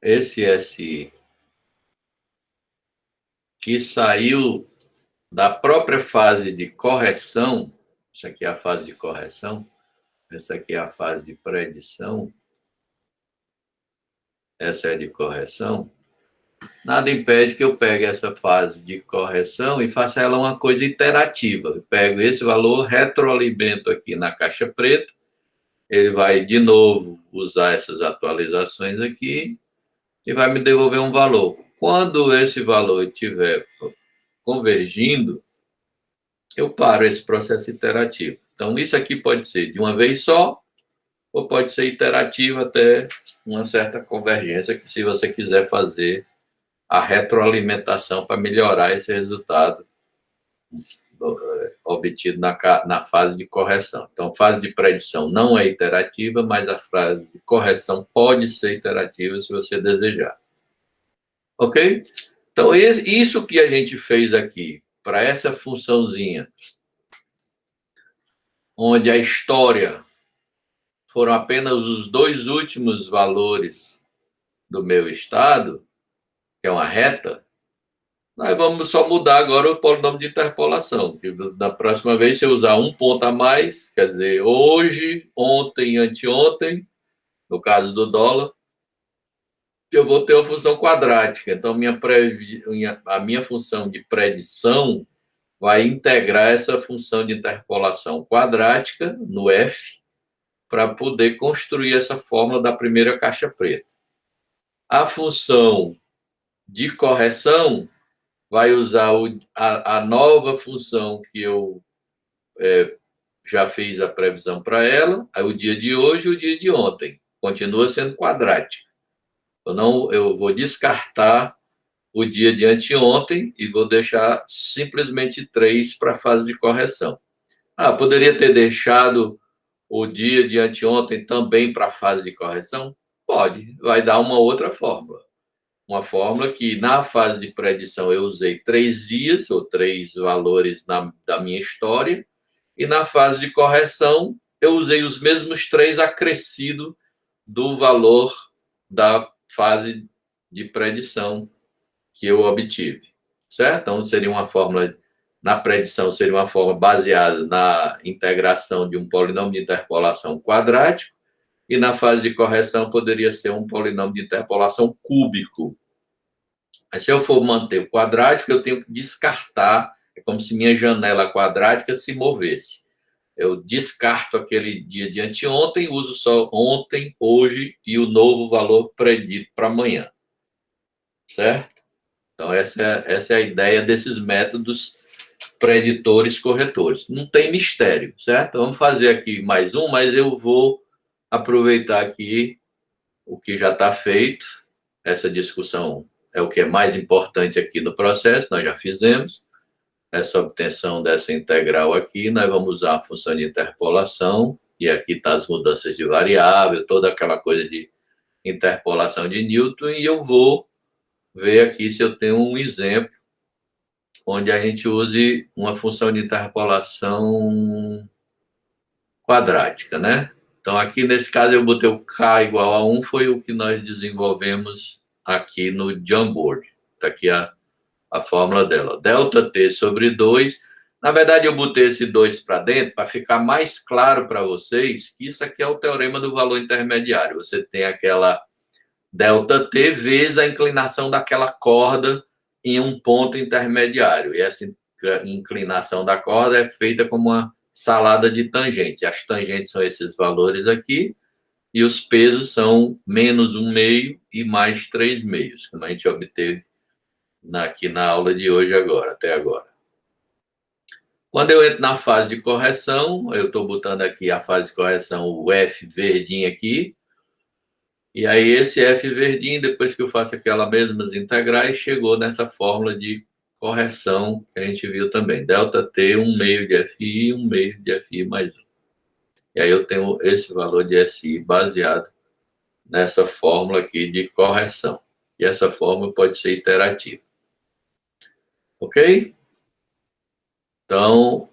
esse SI que saiu da própria fase de correção, isso aqui é a fase de correção, essa aqui é a fase de pré-edição, essa é de correção, nada impede que eu pegue essa fase de correção e faça ela uma coisa iterativa. Eu pego esse valor, retroalimento aqui na caixa preta, ele vai de novo usar essas atualizações aqui e vai me devolver um valor. Quando esse valor estiver convergindo, eu paro esse processo iterativo. Então, isso aqui pode ser de uma vez só, ou pode ser iterativo até uma certa convergência, que se você quiser fazer a retroalimentação para melhorar esse resultado obtido na fase de correção. Então, fase de predição não é iterativa, mas a fase de correção pode ser iterativa se você desejar. Ok? Então, isso que a gente fez aqui, para essa funçãozinha, onde a história foram apenas os 2 últimos valores do meu estado, que é uma reta, nós vamos só mudar agora o polinômio de interpolação. Que da próxima vez, se eu usar um ponto a mais, quer dizer, hoje, ontem, anteontem, no caso do dólar, eu vou ter uma função quadrática. Então, a minha função de predição vai integrar essa função de interpolação quadrática no F para poder construir essa fórmula da primeira caixa preta. A função de correção vai usar a nova função que eu já fiz a previsão para ela, aí o dia de hoje e o dia de ontem. Continua sendo quadrática. Eu vou descartar o dia de anteontem e vou deixar simplesmente 3 para a fase de correção. Poderia ter deixado o dia de anteontem também para a fase de correção? Pode, vai dar uma outra fórmula. Uma fórmula que na fase de predição eu usei 3 dias, ou 3 valores da minha história, e na fase de correção eu usei os mesmos 3 acrescido do valor da fase de predição que eu obtive, certo? Então, seria uma fórmula, na predição, seria uma fórmula baseada na integração de um polinômio de interpolação quadrático, e na fase de correção poderia ser um polinômio de interpolação cúbico. Mas se eu for manter o quadrático, eu tenho que descartar, é como se minha janela quadrática se movesse. Eu descarto aquele dia de anteontem, uso só ontem, hoje e o novo valor predito para amanhã, certo? Então, essa é a ideia desses métodos preditores corretores. Não tem mistério, certo? Vamos fazer aqui mais um, mas eu vou aproveitar aqui o que já está feito. Essa discussão é o que é mais importante aqui no processo, nós já fizemos. Essa obtenção dessa integral aqui, nós vamos usar a função de interpolação, e aqui está as mudanças de variável, toda aquela coisa de interpolação de Newton, e eu vou ver aqui se eu tenho um exemplo onde a gente use uma função de interpolação quadrática, né? Então, aqui nesse caso, eu botei o K igual a 1, foi o que nós desenvolvemos aqui no Jamboard. Está aqui a fórmula dela. Delta T sobre 2. Na verdade, eu botei esse 2 para dentro para ficar mais claro para vocês que isso aqui é o teorema do valor intermediário. Você tem aquela delta T vezes a inclinação daquela corda em um ponto intermediário. E essa inclinação da corda é feita como uma salada de tangentes. As tangentes são esses valores aqui, e os pesos são menos 1/2 e mais 3/2, como a gente obteve aqui na aula de hoje até agora. Quando eu entro na fase de correção, eu estou botando aqui a fase de correção, o F verdinho aqui, e aí esse F verdinho, depois que eu faço aquelas mesmas integrais, chegou nessa fórmula de correção que a gente viu também. Delta T, 1/2 de FI, 1/2 de FI mais 1. E aí eu tenho esse valor de SI baseado nessa fórmula aqui de correção. E essa fórmula pode ser iterativa. Ok? Então,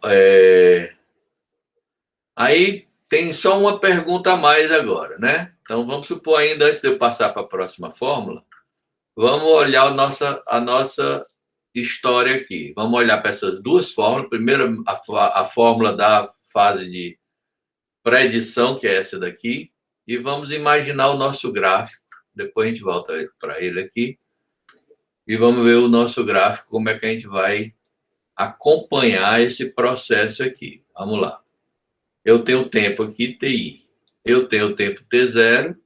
aí tem só uma pergunta a mais agora, né? Então, vamos supor ainda, antes de eu passar para a próxima fórmula, vamos olhar a nossa história aqui. Vamos olhar para essas duas fórmulas. Primeiro, a fórmula da fase de predição, que é essa daqui, e vamos imaginar o nosso gráfico. Depois a gente volta para ele aqui. E vamos ver o nosso gráfico, como é que a gente vai acompanhar esse processo aqui. Vamos lá. Eu tenho tempo aqui, TI. Eu tenho o tempo T0.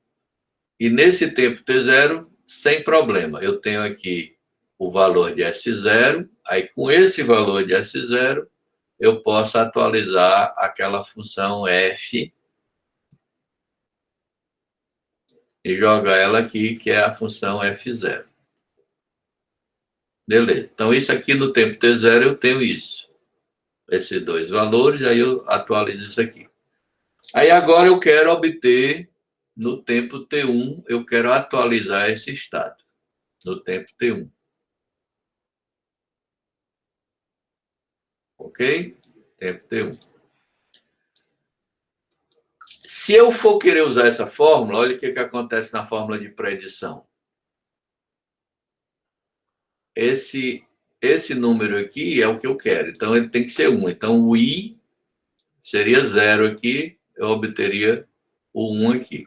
E nesse tempo T0, sem problema, eu tenho aqui o valor de S0. Aí, com esse valor de S0, eu posso atualizar aquela função F e jogar ela aqui, que é a função F0. Beleza. Então, isso aqui no tempo T0 eu tenho isso. Esses dois valores, aí eu atualizo isso aqui. Aí agora eu quero obter, no tempo T1, eu quero atualizar esse estado, no tempo T1. Ok? Tempo T1. Se eu for querer usar essa fórmula, olha o que acontece na fórmula de predição. Esse número aqui é o que eu quero, então ele tem que ser 1. Então o I seria 0 aqui, eu obteria o 1 aqui.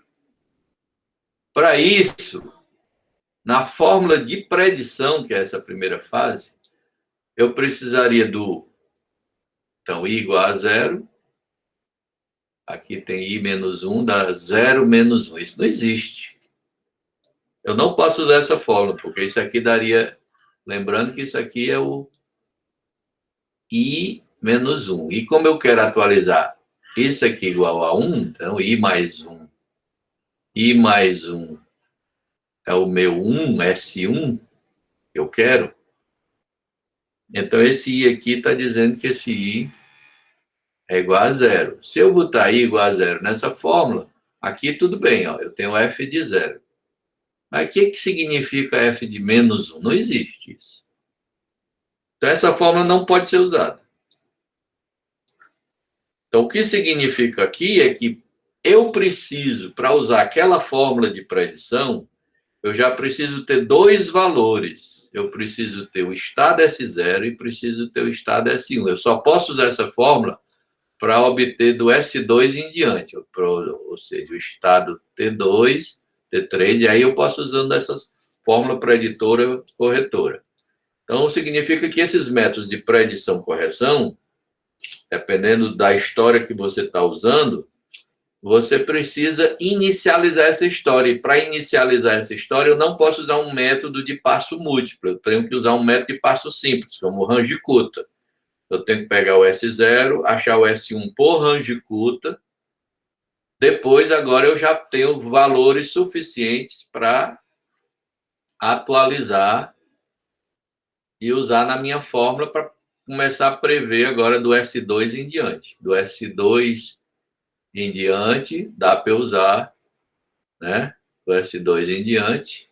Para isso, na fórmula de predição, que é essa primeira fase, eu precisaria do... Então, I igual a 0. Aqui tem I menos 1, dá 0 menos 1. Isso não existe. Eu não posso usar essa fórmula, porque isso aqui daria... Lembrando que isso aqui é o I menos 1. E como eu quero atualizar isso aqui igual a 1, então I mais 1. I mais 1 é o meu 1, S1, que eu quero. Então, esse I aqui está dizendo que esse I é igual a 0. Se eu botar I igual a 0 nessa fórmula, aqui tudo bem, ó, eu tenho F de 0. Mas o que significa F de menos 1? Não existe isso. Então, essa fórmula não pode ser usada. Então, o que significa aqui é que eu preciso, para usar aquela fórmula de predição, eu já preciso ter dois valores. Eu preciso ter o estado S0 e preciso ter o estado S1. Eu só posso usar essa fórmula para obter do S2 em diante, ou seja, o estado T2, T3, e aí eu posso usando essa fórmula preditora corretora. Então, significa que esses métodos de predição-correção, dependendo da história que você está usando, você precisa inicializar essa história. E para inicializar essa história, eu não posso usar um método de passo múltiplo. Eu tenho que usar um método de passo simples, como o Range-Kutta. Eu tenho que pegar o S0, achar o S1 por Range-Kutta. Depois, agora, eu já tenho valores suficientes para atualizar e usar na minha fórmula para começar a prever agora do S2 em diante. Do S2 em diante, dá para eu usar, né? Do S2 em diante,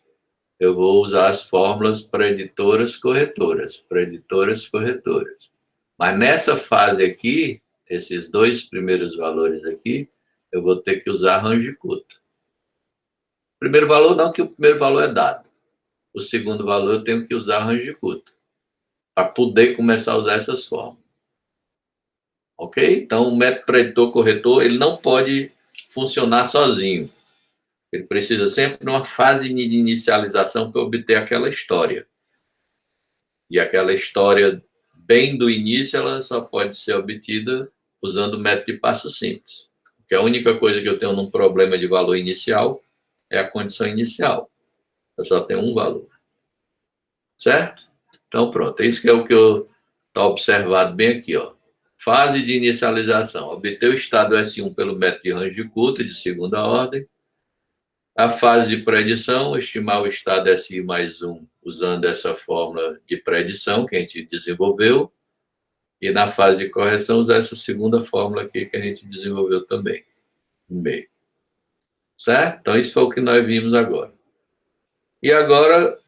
eu vou usar as fórmulas preditoras corretoras. Preditoras corretoras. Mas nessa fase aqui, esses dois primeiros valores aqui, eu vou ter que usar Range-Kutta. Primeiro valor não, que o primeiro valor é dado. O segundo valor eu tenho que usar Range-Kutta para poder começar a usar essas fórmulas. Ok? Então, o método preditor-corretor, ele não pode funcionar sozinho. Ele precisa sempre de uma fase de inicialização para obter aquela história. E aquela história, bem do início, ela só pode ser obtida usando o método de passo simples. Porque a única coisa que eu tenho num problema de valor inicial é a condição inicial. Eu só tenho um valor. Certo? Então, pronto. Isso que é o que eu está observado bem aqui, ó. Fase de inicialização. Obter o estado S1 pelo método de Range-Kutta, de segunda ordem. A fase de predição, estimar o estado SI mais 1 usando essa fórmula de predição que a gente desenvolveu. E na fase de correção, usar essa segunda fórmula aqui que a gente desenvolveu também, no meio. Certo? Então, isso foi o que nós vimos agora. E agora,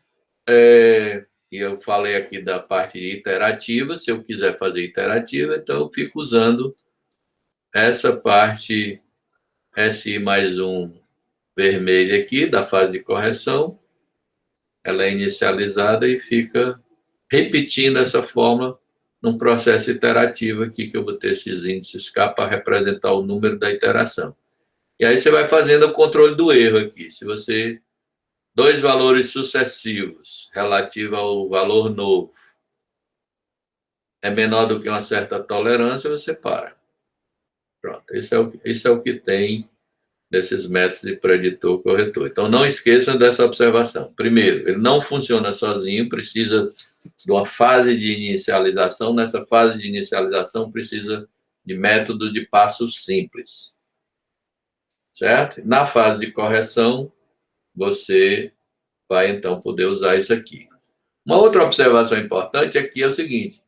eu falei aqui da parte iterativa. Se eu quiser fazer iterativa, então eu fico usando essa parte SI mais 1 vermelha aqui, da fase de correção. Ela é inicializada e fica repetindo essa fórmula num processo iterativo aqui, que eu vou ter esses índices K para representar o número da iteração. E aí você vai fazendo o controle do erro aqui. Se você... dois valores sucessivos relativos ao valor novo é menor do que uma certa tolerância, você para. Pronto, isso é o que tem desses métodos de preditor-corretor. Então, não esqueçam dessa observação. Primeiro, ele não funciona sozinho, precisa de uma fase de inicialização. Nessa fase de inicialização, precisa de método de passo simples. Certo? Na fase de correção, você vai, então, poder usar isso aqui. Uma outra observação importante aqui é o seguinte: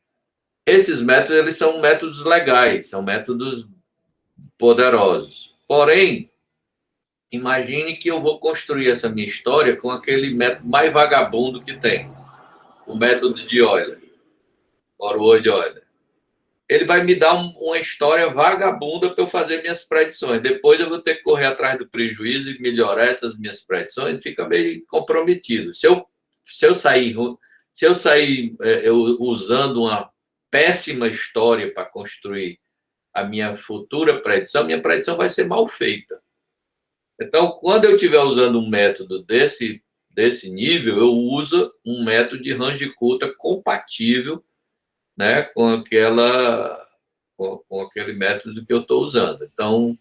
esses métodos, eles são métodos legais, são métodos poderosos. Porém, imagine que eu vou construir essa minha história com aquele método mais vagabundo que tem, o método de Euler, Forward Euler. ele vai me dar uma história vagabunda para eu fazer minhas predições. Depois eu vou ter que correr atrás do prejuízo e melhorar essas minhas predições, fica meio comprometido. Se eu sair usando uma péssima história para construir a minha futura predição, minha predição vai ser mal feita. Então, quando eu estiver usando um método desse nível, eu uso um método de Range-Coulter compatível, né, com aquele método que eu estou usando. Então,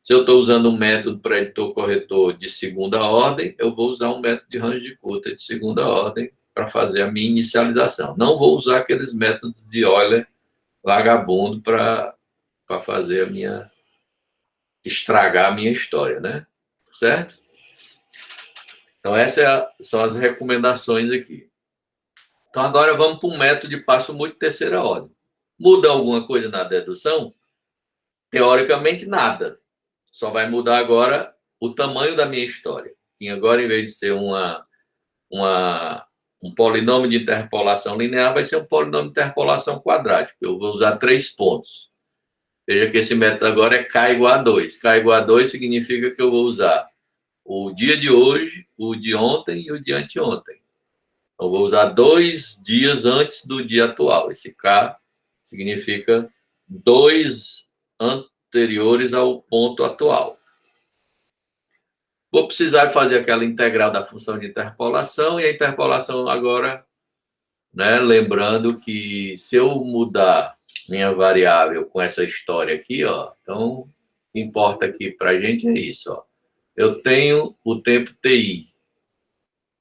se eu estou usando um método preditor-corretor de segunda ordem, eu vou usar um método de Range-Coulter de segunda ordem para fazer a minha inicialização. Não vou usar aqueles métodos de Euler vagabundo para fazer estragar a minha história, né? Certo? Então, essas são as recomendações aqui. Então, agora vamos para um método de passo muito terceira ordem. Muda alguma coisa na dedução? Teoricamente, nada. Só vai mudar agora o tamanho da minha história. E agora, em vez de ser um polinômio de interpolação linear, vai ser um polinômio de interpolação quadrático. Eu vou usar 3 pontos. Veja que esse método agora é K igual a 2. K igual a 2 significa que eu vou usar o dia de hoje, o de ontem e o de anteontem. Então, eu vou usar 2 dias antes do dia atual. Esse K significa 2 anteriores ao ponto atual. Vou precisar fazer aquela integral da função de interpolação, e a interpolação agora, né, lembrando que se eu mudar minha variável com essa história aqui, ó, então o que importa aqui para a gente é isso. Ó. Eu tenho o tempo TI.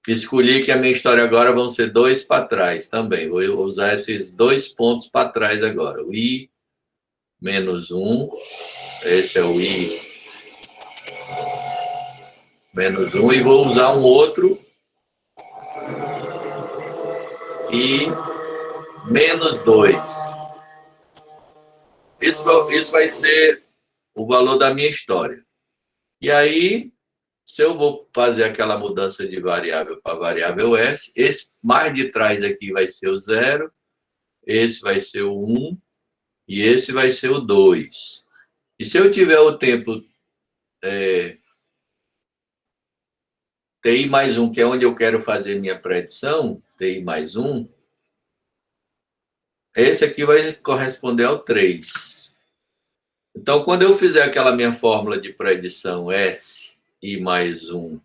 Escolhi que a minha história agora vão ser 2 para trás também. Vou usar esses 2 pontos para trás agora. O I menos 1, esse é o I menos 1, e vou usar um outro I menos 2. Isso vai ser o valor da minha história. E aí, se eu vou fazer aquela mudança de variável para variável S, esse mais de trás aqui vai ser o 0, esse vai ser o 1 e esse vai ser o 2. E se eu tiver o tempo TI mais 1, que é onde eu quero fazer minha predição, TI mais 1, esse aqui vai corresponder ao 3. Então, quando eu fizer aquela minha fórmula de predição S, I mais 1,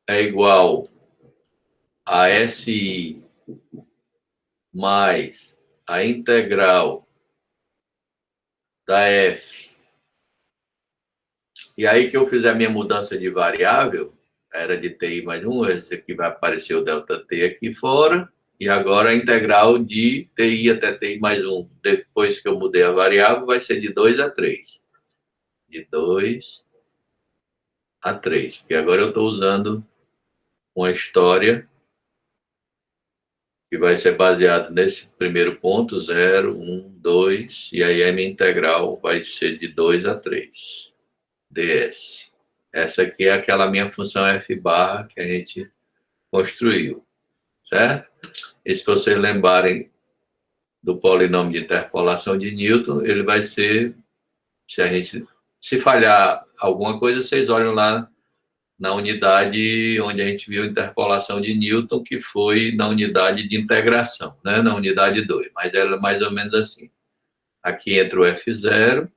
é igual a SI mais a integral da F. E aí que eu fizer a minha mudança de variável, era de TI mais 1, esse aqui vai aparecer o ΔT aqui fora, e agora a integral de TI até TI mais 1, depois que eu mudei a variável, vai ser de 2 a 3. De 2 a 3, porque agora eu estou usando uma história que vai ser baseada nesse primeiro ponto, 0, 1, 2, e aí a minha integral vai ser de 2 a 3, ds. Essa aqui é aquela minha função f barra que a gente construiu, certo? E se vocês lembrarem do polinômio de interpolação de Newton, ele vai ser, se falhar alguma coisa, vocês olham lá na unidade onde a gente viu a interpolação de Newton, que foi na unidade de integração, né? Na unidade 2, mas ela é mais ou menos assim. Aqui entra o F0,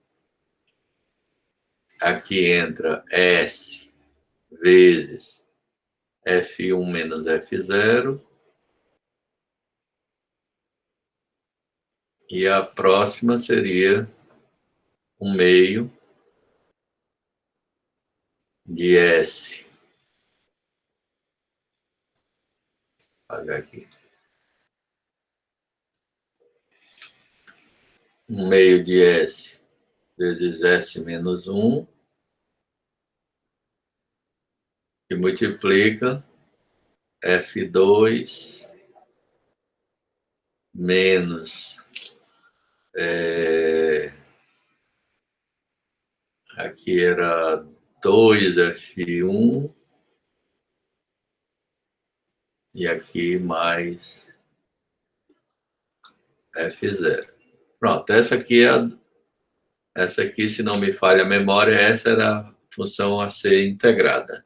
aqui entra S vezes F1 menos F0, e a próxima seria 1/2 de S. Vou pagar aqui. 1/2 de S vezes S menos 1, que multiplica F2 menos aqui era 2F1 e aqui mais F0. Pronto, essa aqui, se não me falha a memória, essa era a função a ser integrada.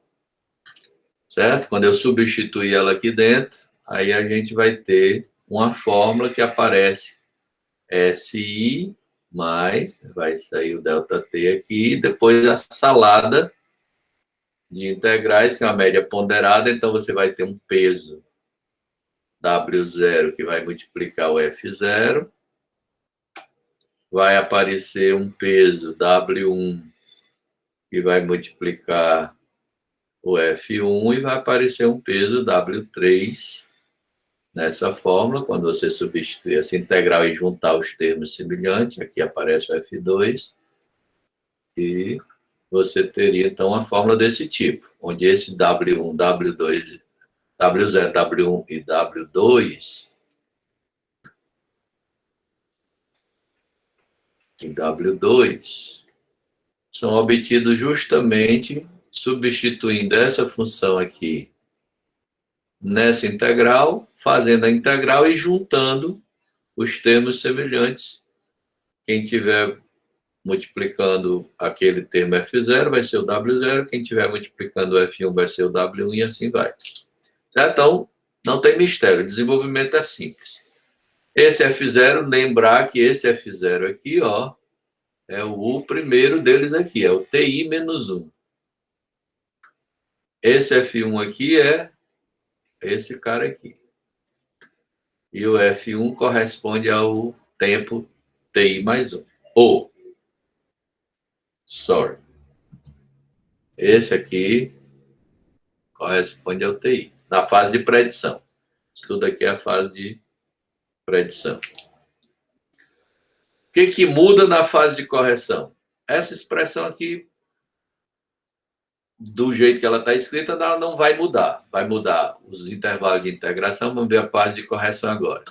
Certo? Quando eu substituir ela aqui dentro, aí a gente vai ter uma fórmula que aparece SI mais, vai sair o ΔT aqui, depois a salada de integrais, que é uma média ponderada, então você vai ter um peso W0 que vai multiplicar o F0, vai aparecer um peso W1 que vai multiplicar o F1 e vai aparecer um peso W3 nessa fórmula. Quando você substituir essa integral e juntar os termos semelhantes, aqui aparece o F2, e você teria então uma fórmula desse tipo, onde esse W1, W2, W0, W1 e W2 e W2 são obtidos justamente substituindo essa função aqui nessa integral, fazendo a integral e juntando os termos semelhantes. Quem tiver multiplicando aquele termo F0 vai ser o W0, quem tiver multiplicando o F1 vai ser o W1 e assim vai. Então, não tem mistério, o desenvolvimento é simples. Esse F0, lembrar que esse F0 aqui, ó, é o primeiro deles aqui, é o TI menos 1. Esse F1 aqui é esse cara aqui. E o F1 corresponde ao tempo TI mais 1. Esse aqui corresponde ao TI, na fase de predição. Isso tudo aqui é a fase de predição. O que muda na fase de correção? Essa expressão aqui, do jeito que ela está escrita, ela não vai mudar. Vai mudar os intervalos de integração. Vamos ver a fase de correção agora.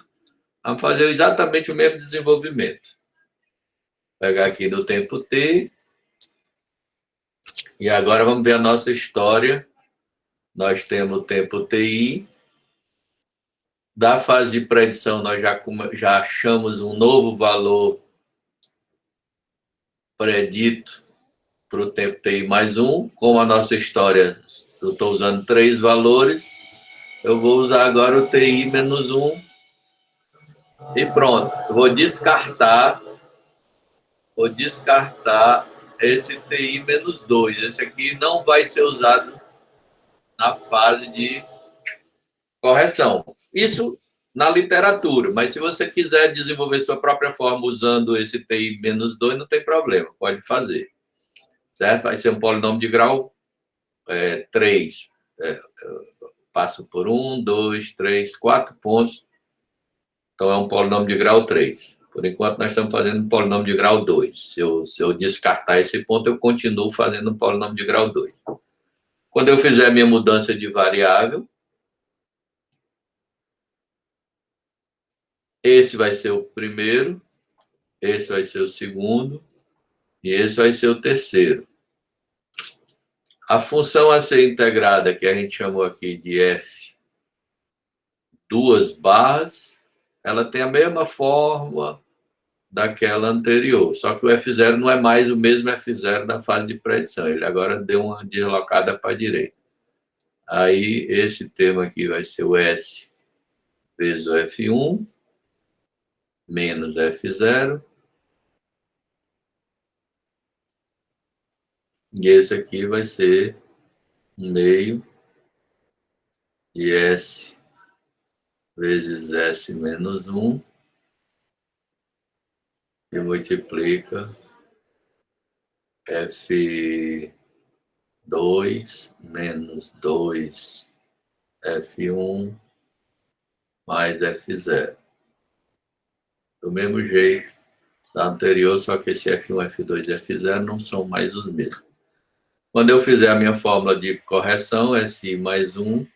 Vamos fazer exatamente o mesmo desenvolvimento. Vou pegar aqui no tempo T. E agora vamos ver a nossa história. Nós temos o tempo TI. Da fase de predição, nós já achamos um novo valor predito para o tempo TI mais 1. Como a nossa história, eu estou usando 3 valores, eu vou usar agora o TI menos 1 e pronto. Eu vou descartar esse TI menos 2. Esse aqui não vai ser usado na fase de correção. Isso na literatura, mas se você quiser desenvolver sua própria forma usando esse TI menos 2, não tem problema, pode fazer. Certo? Vai ser um polinômio de grau 3. Passo por 1, 2, 3, 4 pontos. Então, é um polinômio de grau 3. Por enquanto, nós estamos fazendo um polinômio de grau 2. Se eu descartar esse ponto, eu continuo fazendo um polinômio de grau 2. Quando eu fizer a minha mudança de variável, esse vai ser o primeiro, esse vai ser o segundo, e esse vai ser o terceiro. A função a ser integrada, que a gente chamou aqui de F, 2 barras, ela tem a mesma forma daquela anterior, só que o F0 não é mais o mesmo F0 da fase de predição, ele agora deu uma deslocada para a direita. Aí, esse termo aqui vai ser o S vezes o F1, menos F0, e esse aqui vai ser um meio de S vezes S menos 1, e multiplica F2 menos 2 F1 mais F0. Do mesmo jeito da anterior, só que esse F1, F2 e F0 não são mais os mesmos. Quando eu fizer a minha fórmula de correção, SI mais 1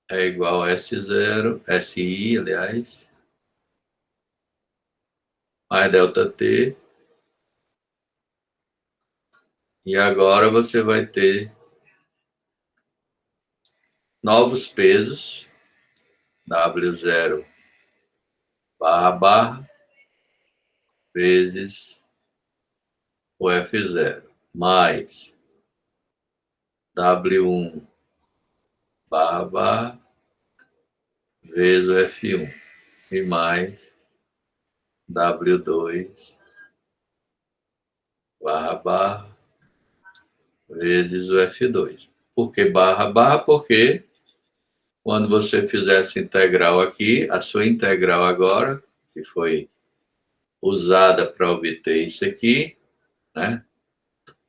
é igual a S0, SI, aliás, mais ΔT. E agora você vai ter novos pesos, W0 barra vezes o F0, mais W1 barra vezes o F1, e mais W2 barra vezes o F2. Por que barra? Porque quando você fizer essa integral aqui, a sua integral agora, que foi usada para obter isso aqui, né?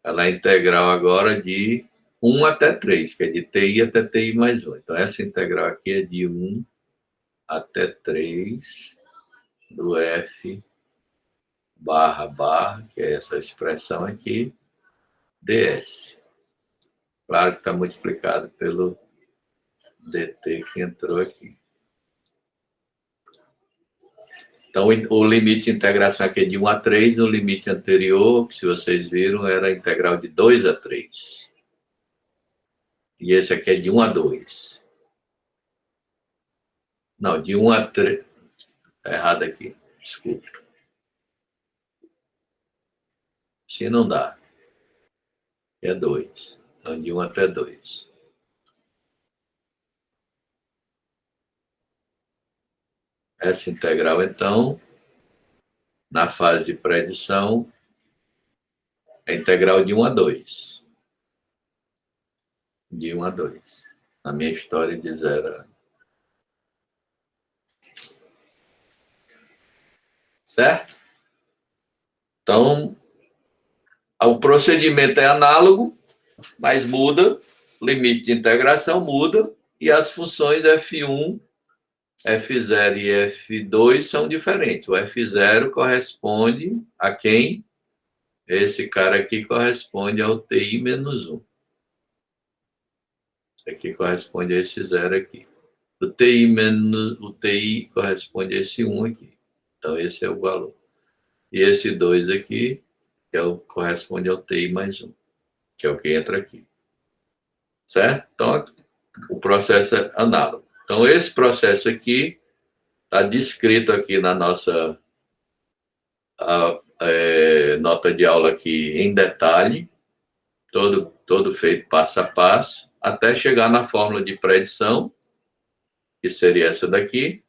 Ela é integral agora de 1 até 3, que é de TI até TI mais 1. Então, essa integral aqui é de 1 até 3 do F barra, que é essa expressão aqui, ds. Claro que está multiplicado pelo dt que entrou aqui. Então, o limite de integração aqui é de 1 a 3, no limite anterior, que se vocês viram, era a integral de 2 a 3. E esse aqui é de 1 a 2. Não, de 1 a 3. Está errado aqui, desculpa. Se não dá. É 2. Então, de 1 até 2. Essa integral, então, na fase de predição, é integral de 1 a 2. De 1 a 2. Na minha história de 0 a... Certo? Então, o procedimento é análogo, mas muda, o limite de integração muda, e as funções F1, F0 e F2 são diferentes. O F0 corresponde a quem? Esse cara aqui corresponde ao TI menos 1. Esse aqui corresponde a esse 0 aqui. O TI corresponde a esse 1 aqui. Então, esse é o valor. E esse 2 aqui, que corresponde ao TI mais 1, que é o que entra aqui. Certo? Então, o processo é análogo. Então, esse processo aqui está descrito aqui na nossa nota de aula aqui em detalhe, todo feito passo a passo, até chegar na fórmula de predição, que seria essa daqui.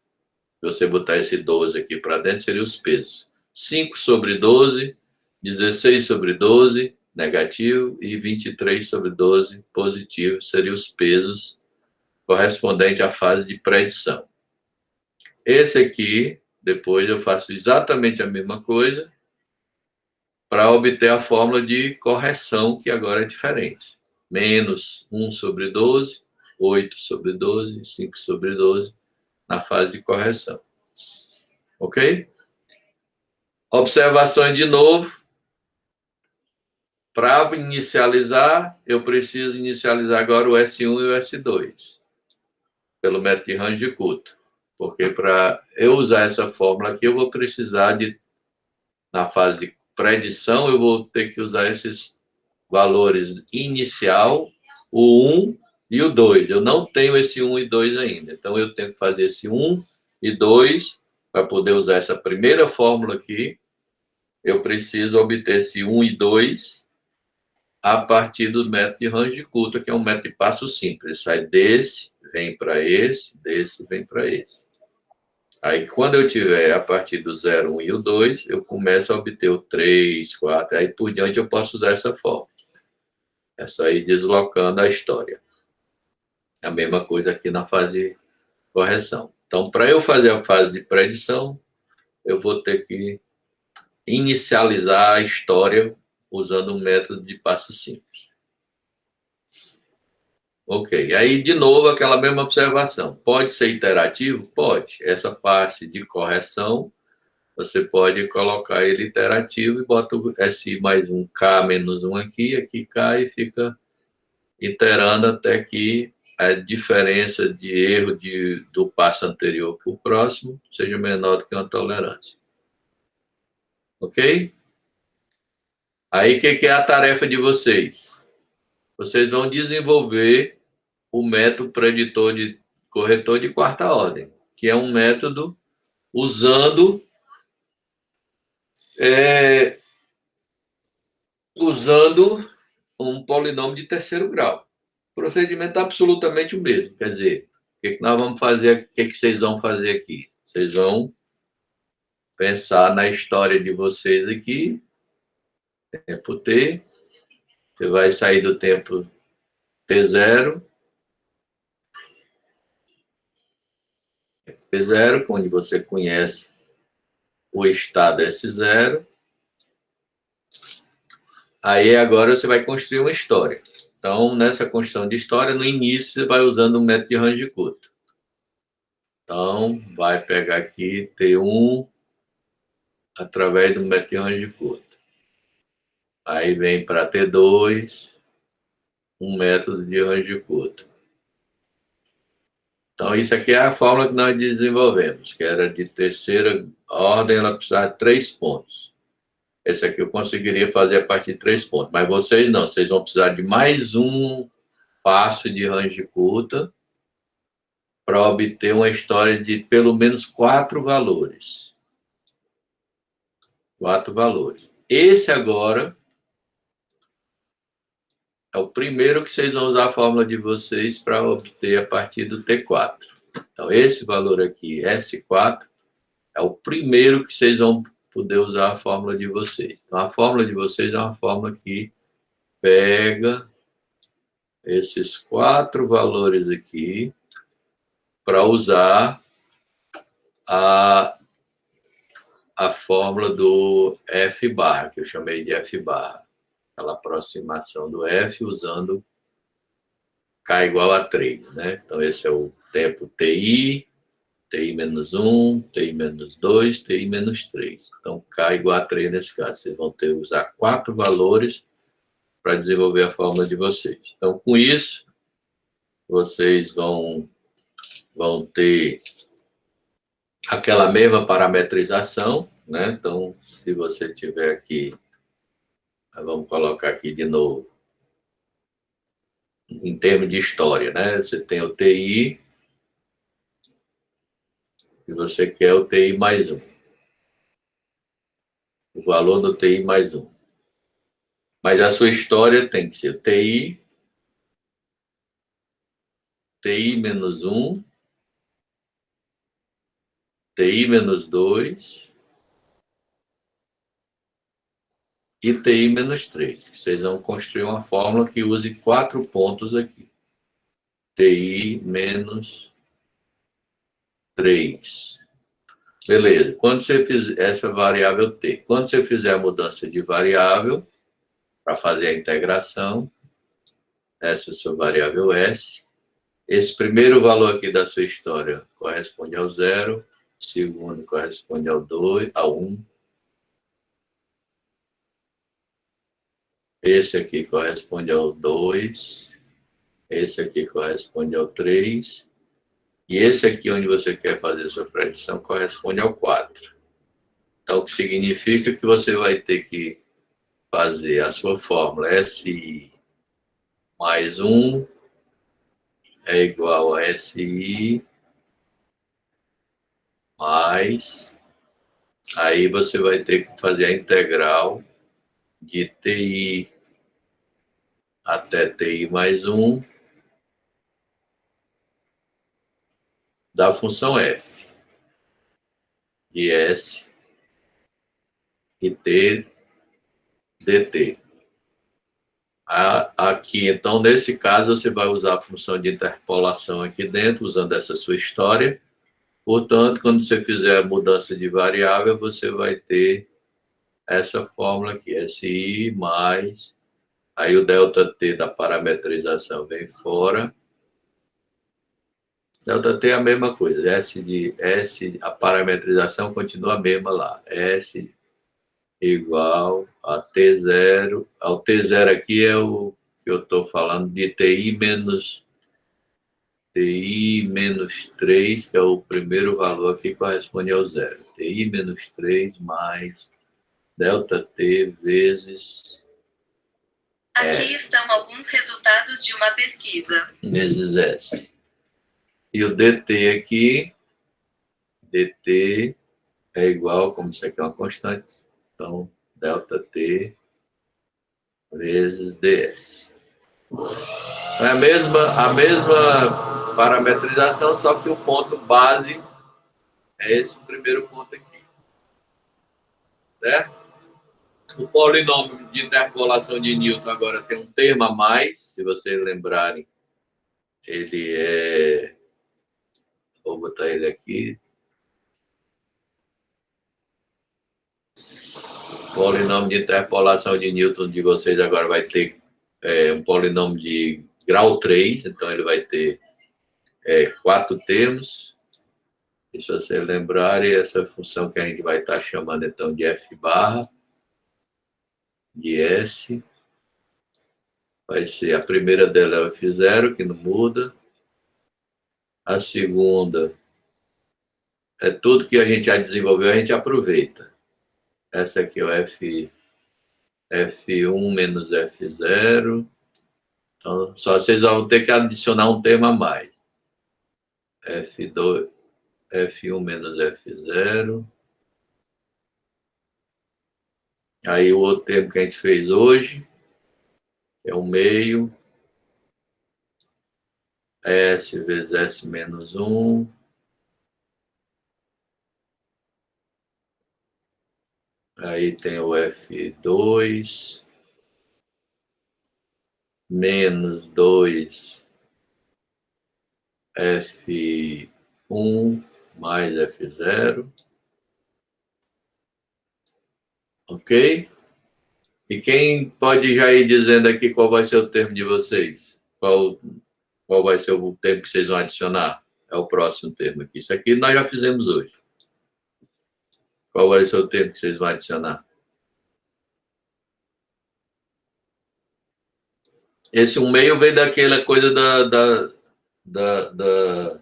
Se você botar esse 12 aqui para dentro, seria os pesos. 5 sobre 12, 16 sobre 12, negativo, e 23 sobre 12, positivo, seriam os pesos correspondentes à fase de predição. Esse aqui, depois eu faço exatamente a mesma coisa para obter a fórmula de correção, que agora é diferente. Menos 1 sobre 12, 8 sobre 12, 5 sobre 12, na fase de correção. Ok? Observações de novo. Para inicializar, eu preciso inicializar agora o S1 e o S2, pelo método de Range-Kutta. Porque para eu usar essa fórmula aqui, eu vou precisar na fase de predição, eu vou ter que usar esses valores inicial, o 1 e o 2. Eu não tenho esse 1 e 2 ainda. Então, eu tenho que fazer esse 1 e 2 para poder usar essa primeira fórmula aqui. Eu preciso obter esse 1 e 2 a partir do método de Range-Kutta, que é um método de passo simples. Sai desse, vem para esse, desse, vem para esse. Aí, quando eu tiver a partir do 0, 1 e o 2, eu começo a obter o 3, 4, aí por diante eu posso usar essa fórmula. É só ir deslocando a história. A mesma coisa aqui na fase de correção. Então, para eu fazer a fase de predição, eu vou ter que inicializar a história usando um método de passo simples. Ok, aí de novo aquela mesma observação. Pode ser iterativo? Pode. Essa parte de correção, você pode colocar ele iterativo e bota o S mais um K menos 1 aqui K, e fica iterando até que a diferença de erro do passo anterior para o próximo seja menor do que uma tolerância. Ok? Aí, o que é a tarefa de vocês? Vocês vão desenvolver o método preditor de corretor de quarta ordem, que é um método usando um polinômio de terceiro grau. O procedimento é absolutamente o mesmo. Quer dizer, o que nós vamos fazer? O que vocês vão fazer aqui? Vocês vão pensar na história de vocês aqui, tempo T, você vai sair do tempo T0, onde você conhece o estado S0. Aí agora você vai construir uma história. Então, nessa construção de história, no início você vai usando o método de Range-Kutta. Então, vai pegar aqui T1 através do método de Range-Kutta. Aí vem para T2, um método de Range-Kutta. Então, isso aqui é a fórmula que nós desenvolvemos, que era de terceira ordem, ela precisava de 3 pontos. Esse aqui eu conseguiria fazer a partir de 3 pontos, mas vocês não, vocês vão precisar de mais um passo de Range-Kutta para obter uma história de pelo menos 4 valores. 4 valores. Esse agora é o primeiro que vocês vão usar a fórmula de vocês para obter a partir do T4. Então, esse valor aqui, S4, é o primeiro que vocês vão poder usar a fórmula de vocês. Então, a fórmula de vocês é uma fórmula que pega esses 4 valores aqui para usar a fórmula do F barra, que eu chamei de F barra. Aquela aproximação do F usando K igual a 3, né? Então, esse é o tempo TI, TI menos 1, TI menos 2, TI menos 3. Então, K igual a 3 nesse caso. Vocês vão ter que usar 4 valores para desenvolver a fórmula de vocês. Então, com isso, vocês vão ter aquela mesma parametrização, né? Então, se você tiver aqui, vamos colocar aqui de novo, em termos de história, né? Você tem o TI e você quer o TI mais 1. O valor do TI mais 1. Mas a sua história tem que ser TI menos 1, TI menos 2 e TI menos 3. Vocês vão construir uma fórmula que use 4 pontos aqui. TI menos 3. Beleza. Quando você fizer essa variável T, quando você fizer a mudança de variável, para fazer a integração, essa é a sua variável S. Esse primeiro valor aqui da sua história corresponde ao 0, o segundo corresponde ao 2, ao 1. Esse aqui corresponde ao 2, esse aqui corresponde ao 3, e esse aqui onde você quer fazer a sua predição corresponde ao 4. Então, o que significa que você vai ter que fazer a sua fórmula SI mais 1 é igual a SI mais... Aí você vai ter que fazer a integral de TI até TI mais 1 da função F de S e T dt. Aqui, então, nesse caso, você vai usar a função de interpolação aqui dentro, usando essa sua história. Portanto, quando você fizer a mudança de variável, você vai ter essa fórmula aqui, SI mais... Aí o ΔT da parametrização vem fora. ΔT é a mesma coisa. S, a parametrização continua a mesma lá. S igual a T0. O T0 aqui é o que eu estou falando de TI menos 3, que é o primeiro valor aqui, corresponde ao 0. TI menos 3 mais ΔT vezes Aqui estão alguns resultados de uma pesquisa. Vezes S. E o dt aqui, dt é igual, como isso aqui é uma constante, então, ΔT vezes ds. É a mesma parametrização, só que o ponto base é esse primeiro ponto aqui. Certo? O polinômio de interpolação de Newton agora tem um termo a mais, se vocês lembrarem. Ele é... Vou botar ele aqui. O polinômio de interpolação de Newton de vocês agora vai ter um polinômio de grau 3, então ele vai ter 4 termos. E se vocês lembrarem, essa função que a gente vai estar chamando então de f barra, de S, vai ser a primeira dela é o F0, que não muda. A segunda é tudo que a gente já desenvolveu, a gente aproveita. Essa aqui é o F1 menos F0. Então, só vocês vão ter que adicionar um termo a mais. F2, F1 menos F0. Aí o outro termo que a gente fez hoje é o meio. S vezes S menos 1. Aí tem o F2 menos 2 F1 mais F0. Ok? E quem pode já ir dizendo aqui qual vai ser o termo de vocês? Qual vai ser o termo que vocês vão adicionar? É o próximo termo aqui. Isso aqui nós já fizemos hoje. Qual vai ser o termo que vocês vão adicionar? Esse 1/2 veio daquela coisa da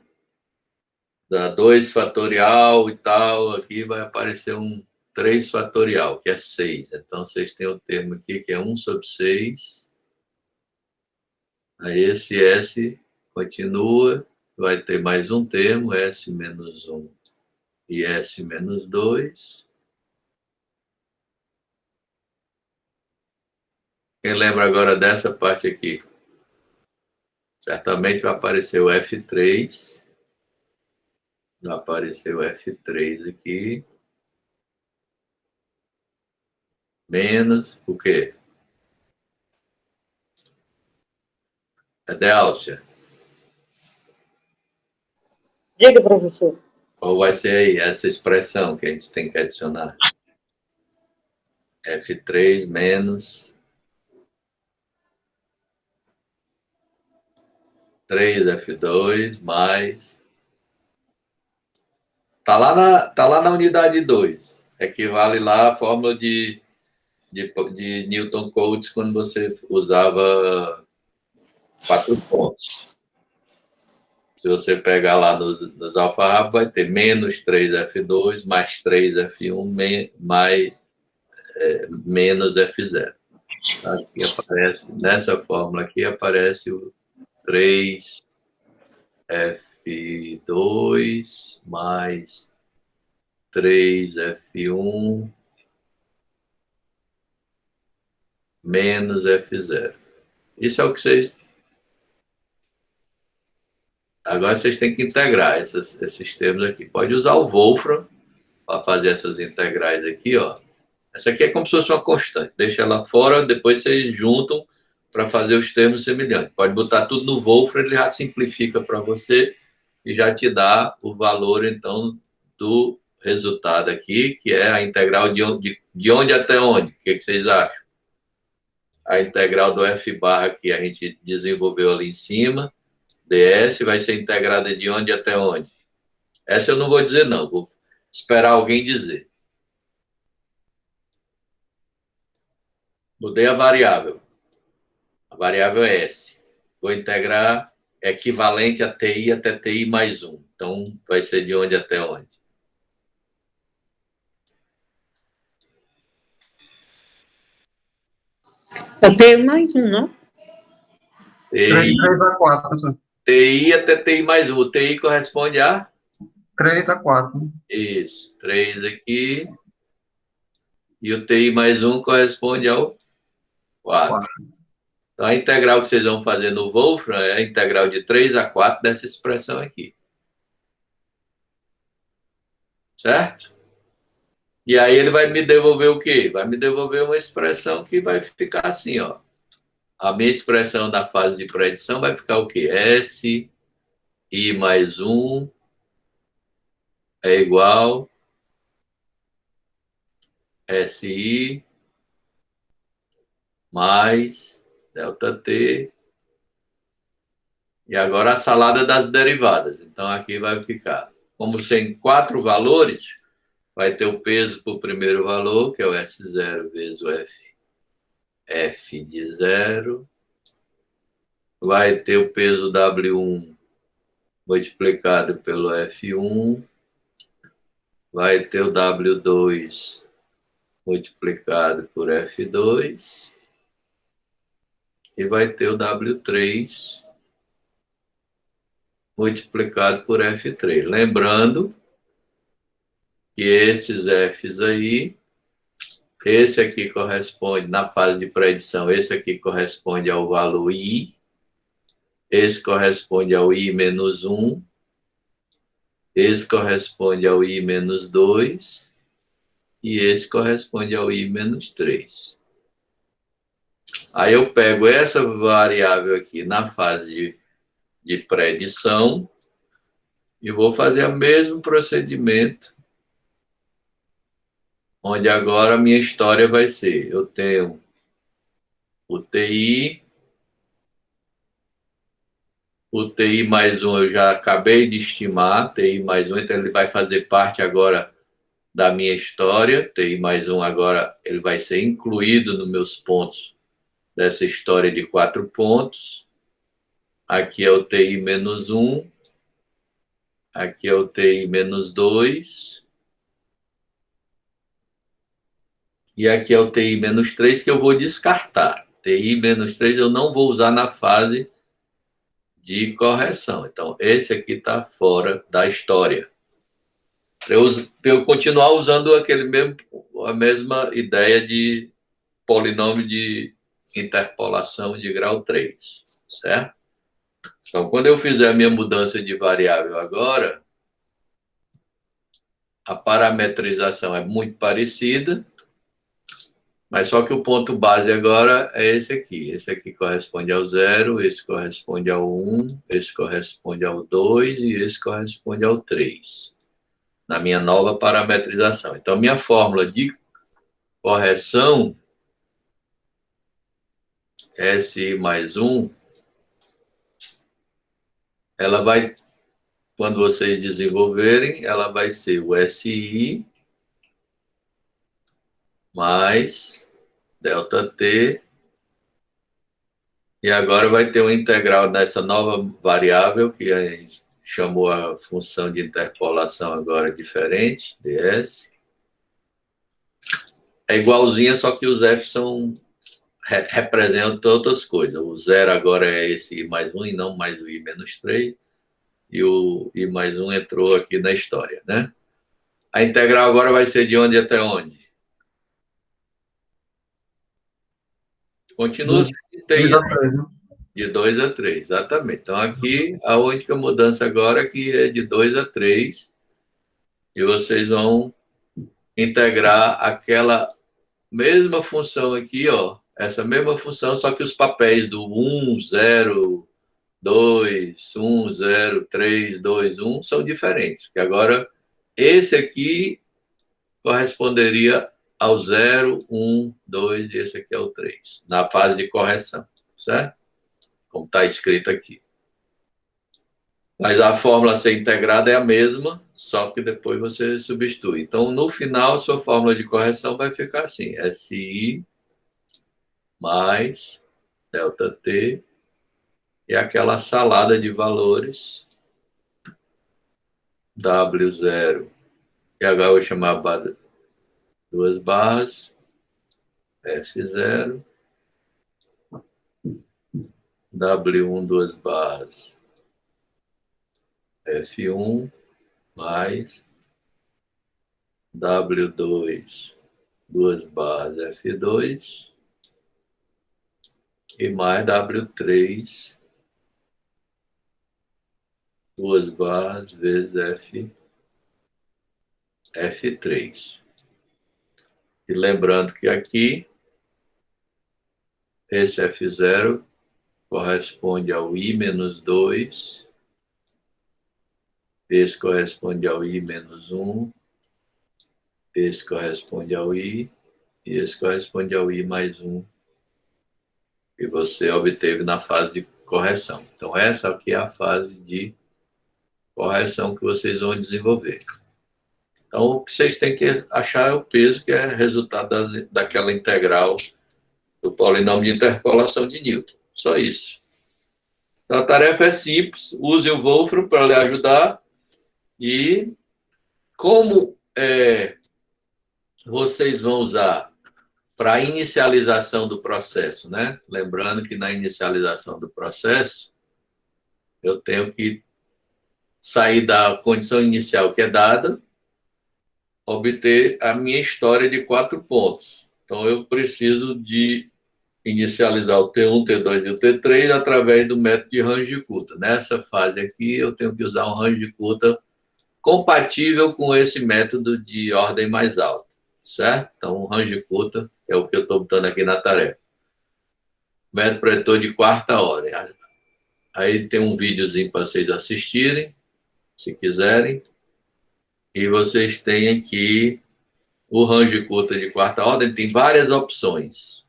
2 fatorial e tal. Aqui vai aparecer um 3 fatorial, que é 6. Então, vocês têm o termo aqui que é 1/6. Aí esse S continua, vai ter mais um termo, S menos 1 e S menos 2. Quem lembra agora dessa parte aqui? Certamente vai aparecer o F3. Vai aparecer o F3 aqui. Menos o quê? Adélcia. Diga, professor. Qual vai ser aí essa expressão que a gente tem que adicionar? F3 menos 3F2 mais... Tá lá na unidade 2. Equivale lá a fórmula de Newton-Cotes quando você usava 4 pontos. Se você pegar lá nos alfarrabos, vai ter menos 3F2 mais 3F1 mais menos F0. Aqui aparece, nessa fórmula aqui aparece o 3F2 mais 3F1 menos F0. Isso é o que vocês... Agora vocês têm que integrar esses termos aqui. Pode usar o Wolfram para fazer essas integrais aqui, ó. Essa aqui é como se fosse uma constante. Deixa ela fora, depois vocês juntam para fazer os termos semelhantes. Pode botar tudo no Wolfram, ele já simplifica para você e já te dá o valor, então, do resultado aqui, que é a integral de onde até onde. O que vocês acham? A integral do F barra que a gente desenvolveu ali em cima, ds, vai ser integrada de onde até onde? Essa eu não vou dizer não, vou esperar alguém dizer. Mudei a variável. A variável é S. Vou integrar equivalente a TI até TI mais 1. Então, vai ser de onde até onde? Eu tenho mais um, não? TI, 3 a 4, professor. TI até TI mais um. TI corresponde a? 3 a 4. Isso, 3 aqui. E o TI mais um corresponde ao 4. Então, a integral que vocês vão fazer no Wolfram é a integral de 3 a 4 dessa expressão aqui. Certo? E aí ele vai me devolver o quê? Vai me devolver uma expressão que vai ficar assim, ó. A minha expressão da fase de predição vai ficar o quê? S, I mais 1 é igual SI mais delta T. E agora a salada das derivadas. Então aqui vai ficar, como tem 4 valores, vai ter o peso para o primeiro valor, que é o S0 vezes o F de 0. Vai ter o peso W1 multiplicado pelo F1. Vai ter o W2 multiplicado por F2. E vai ter o W3 multiplicado por F3. Lembrando que esses Fs aí, esse aqui corresponde, na fase de predição, esse aqui corresponde ao valor I, esse corresponde ao I menos 1, esse corresponde ao I menos 2 e esse corresponde ao I menos 3. Aí eu pego essa variável aqui na fase de predição e vou fazer o mesmo procedimento, onde agora a minha história vai ser, eu tenho o TI mais um eu já acabei de estimar, TI mais um, então ele vai fazer parte agora da minha história, TI mais um agora ele vai ser incluído nos meus pontos dessa história de 4 pontos. Aqui é o TI menos 1, aqui é o TI menos 2, e aqui é o TI menos 3 que eu vou descartar. TI menos 3 eu não vou usar na fase de correção. Então, esse aqui está fora da história. Para eu continuar usando a mesma ideia de polinômio de interpolação de grau 3, certo? Então, quando eu fizer a minha mudança de variável agora, a parametrização é muito parecida, mas só que o ponto base agora é esse aqui. Esse aqui corresponde ao 0, esse corresponde ao 1, esse corresponde ao 2 e esse corresponde ao 3. Na minha nova parametrização. Então, minha fórmula de correção, SI mais 1, ela vai, quando vocês desenvolverem, ela vai ser o SI mais delta T, e agora vai ter uma integral nessa nova variável, que a gente chamou a função de interpolação agora diferente, ds. É igualzinha, só que os f representam outras coisas. O 0 agora é esse I mais 1 e não mais o I menos 3, e o I mais 1 entrou aqui na história, né? A integral agora vai ser de onde até onde? Continua sendo de TI, de 2 a 3, exatamente. Então, aqui, a única mudança agora é que é de 2 a 3, e vocês vão integrar aquela mesma função aqui, ó, essa mesma função, só que os papéis do 1, 0, 2, 1, 0, 3, 2, 1 são diferentes. Que agora, esse aqui corresponderia ao 0, 1, 2 e esse aqui é o 3, na fase de correção, certo? Como está escrito aqui. Mas a fórmula a ser integrada é a mesma, só que depois você substitui. Então, no final, sua fórmula de correção vai ficar assim, SI mais delta T e aquela salada de valores W0, e agora eu vou chamar duas barras, F0 W1, duas barras, F1, mais W2, duas barras, F2, e mais W3, duas barras, vezes F3. E lembrando que aqui, esse F0 corresponde ao I menos 2, esse corresponde ao I menos 1, esse corresponde ao I, e esse corresponde ao I mais 1, que você obteve na fase de correção. Então, essa aqui é a fase de correção que vocês vão desenvolver. Então, o que vocês têm que achar é o peso, que é resultado daquela integral do polinômio de interpolação de Newton. Só isso. Então, a tarefa é simples. Use o Wolfram para lhe ajudar. E como vocês vão usar para a inicialização do processo, né? Lembrando que na inicialização do processo, eu tenho que sair da condição inicial que é dada, obter a minha história de 4 pontos. Então, eu preciso de inicializar o T1, T2 e o T3 através do método de Runge-Kutta. Nessa fase aqui, eu tenho que usar um Runge-Kutta compatível com esse método de ordem mais alta, certo? Então, o Runge-Kutta é o que eu estou botando aqui na tarefa. Método pretor de quarta ordem. Aí tem um videozinho para vocês assistirem, se quiserem. E vocês têm aqui o Runge-Kutta de quarta ordem. Tem várias opções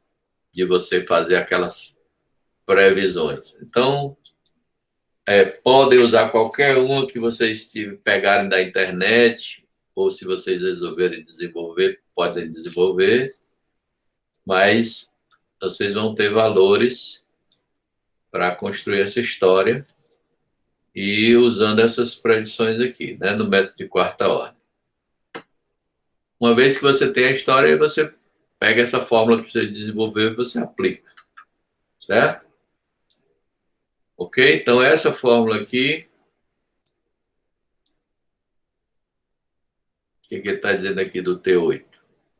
de você fazer aquelas previsões. Então, podem usar qualquer uma que vocês pegarem da internet, ou se vocês resolverem desenvolver, podem desenvolver, mas vocês vão ter valores para construir essa história e usando essas predições aqui, né, no método de quarta ordem. Uma vez que você tem a história, você pega essa fórmula que você desenvolveu e você aplica, certo? Ok? Então, essa fórmula aqui, o que ele está dizendo aqui do T8?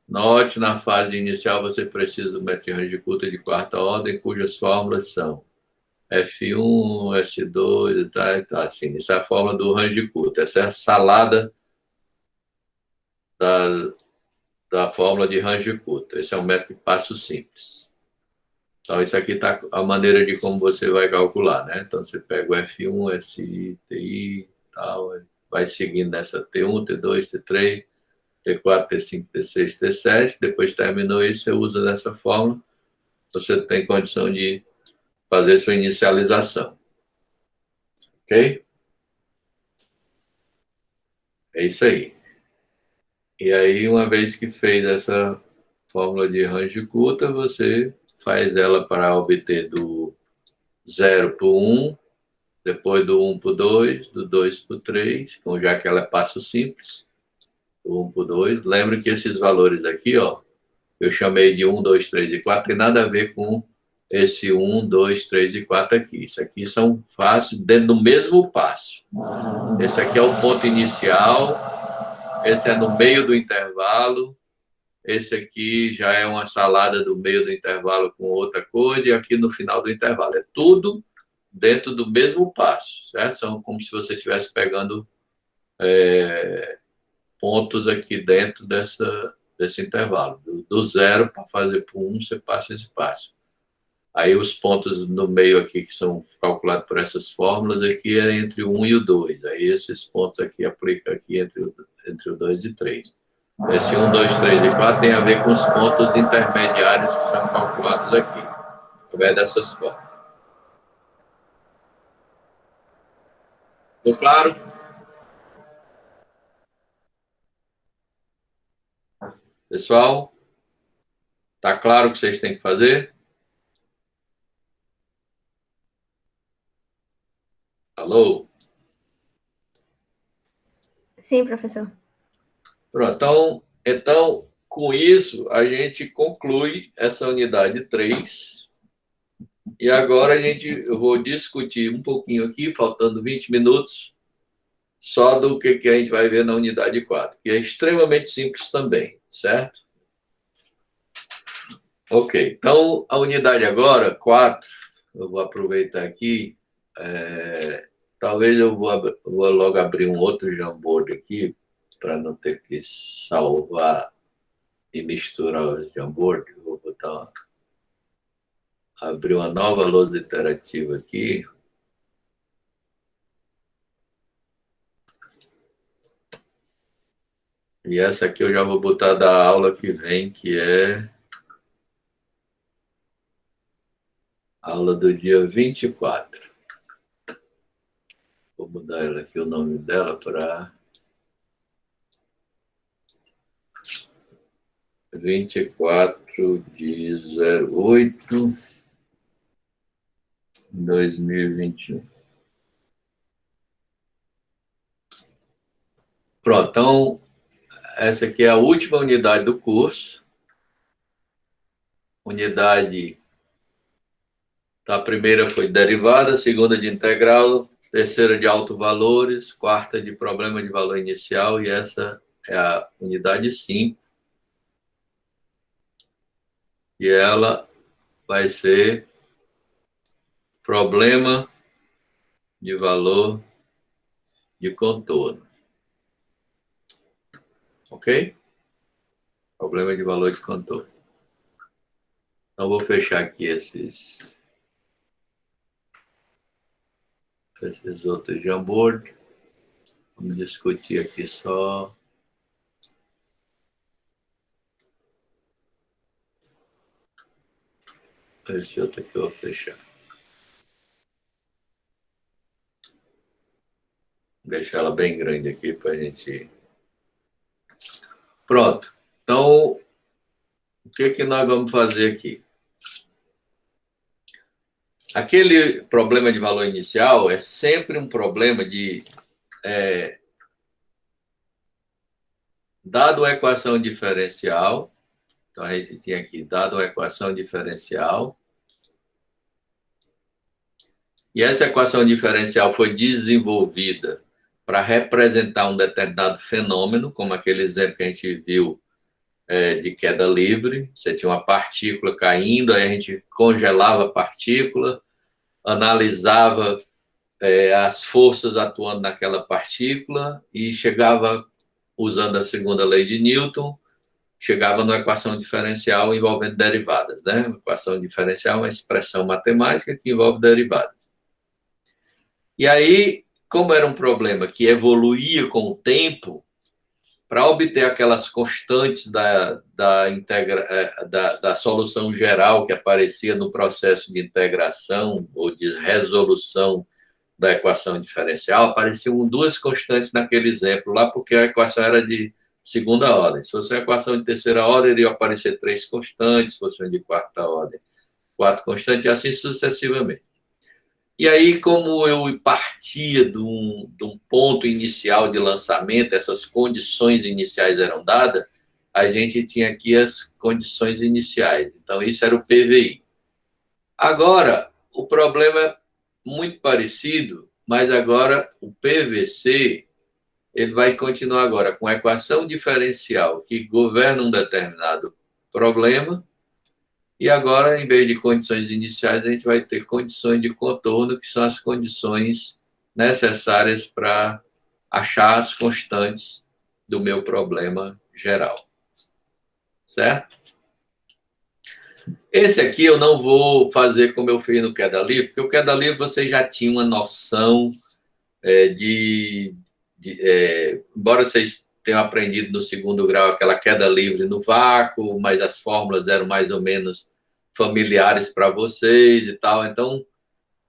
Note, na fase inicial, você precisa do método de Runge-Kutta de quarta ordem, cujas fórmulas são F1, S2 e tal, e tal. Assim, essa é a fórmula do Runge-Kutta. Essa é a salada da fórmula de Runge-Kutta. Esse é um método de passo simples. Então, isso aqui está a maneira de como você vai calcular, né? Então, você pega o F1, SI, TI, tal, vai seguindo nessa T1, T2, T3, T4, T5, T6, T7. Depois terminou isso, você usa dessa fórmula, você tem condição de fazer sua inicialização. Ok? É isso aí. E aí, uma vez que fez essa fórmula de Runge-Kutta, você faz ela para obter do 0 para o 1, depois do 1 para o 2, do 2 para o 3, então, já que ela é passo simples, do 1 para o 2. Lembra que esses valores aqui, ó, eu chamei de 1, 2, 3 e 4, tem nada a ver com esse 1, 2, 3 e 4 aqui. Isso aqui são passos dentro do mesmo passo. Esse aqui é o ponto inicial, esse é no meio do intervalo, esse aqui já é uma salada do meio do intervalo com outra coisa, e aqui no final do intervalo. É tudo dentro do mesmo passo, certo? São como se você estivesse pegando pontos aqui dentro desse intervalo. Do 0 para fazer para o 1, você passa esse passo. Aí os pontos no meio aqui, que são calculados por essas fórmulas, aqui é entre o 1 e o 2. Aí esses pontos aqui aplicam aqui entre o 2 e 3. Esse 1, 2, 3 e 4 tem a ver com os pontos intermediários que são calculados aqui, através dessas fórmulas. Ficou claro? Pessoal, está claro o que vocês têm que fazer? Alô? Sim, professor. Pronto, então, com isso, a gente conclui essa unidade 3. E agora eu vou discutir um pouquinho aqui, faltando 20 minutos, só do que a gente vai ver na unidade 4, que é extremamente simples também, certo? Ok, então a unidade agora, 4, eu vou aproveitar aqui, talvez eu vou logo abrir um outro Jamboard aqui, para não ter que salvar e misturar os Jamboard. Vou abrir uma nova lousa interativa aqui. E essa aqui eu já vou botar da aula que vem, que é a aula do dia 24. Vou mudar ela aqui, o nome dela para 24/08/2021. Pronto, então essa aqui é a última unidade do curso. Unidade, a primeira foi derivada, a segunda de integral, terceira de autovalores, quarta de problema de valor inicial, e essa é a unidade 5. E ela vai ser problema de valor de contorno. Ok? Problema de valor de contorno. Então, vou fechar aqui esses outros Jamboard. Vamos discutir aqui só. Esse outro aqui eu vou fechar. Vou deixar ela bem grande aqui para a gente. Pronto. Então, o que nós vamos fazer aqui? Aquele problema de valor inicial é sempre um problema de... dado a equação diferencial, então a gente tinha aqui, dado a equação diferencial, e essa equação diferencial foi desenvolvida para representar um determinado fenômeno, como aquele exemplo que a gente viu de queda livre. Você tinha uma partícula caindo, aí a gente congelava a partícula, analisava as forças atuando naquela partícula e chegava, usando a segunda lei de Newton, chegava numa equação diferencial envolvendo derivadas, né? Uma equação diferencial é uma expressão matemática que envolve derivadas. E aí, como era um problema que evoluía com o tempo, para obter aquelas constantes da solução geral que aparecia no processo de integração ou de resolução da equação diferencial, apareciam duas constantes naquele exemplo lá, porque a equação era de segunda ordem. Se fosse uma equação de terceira ordem, iria aparecer 3 constantes, se fosse uma de quarta ordem, 4 constantes, e assim sucessivamente. E aí, como eu partia de um ponto inicial de lançamento, essas condições iniciais eram dadas, a gente tinha aqui as condições iniciais. Então, isso era o PVI. Agora, o problema é muito parecido, mas agora o PVC ele vai continuar agora com a equação diferencial que governa um determinado problema. E agora, em vez de condições iniciais, a gente vai ter condições de contorno, que são as condições necessárias para achar as constantes do meu problema geral. Certo? Esse aqui eu não vou fazer como eu fiz no queda livre, porque o queda livre você já tinha uma noção embora vocês tenham aprendido no segundo grau aquela queda livre no vácuo, mas as fórmulas eram mais ou menos familiares para vocês e tal. Então, o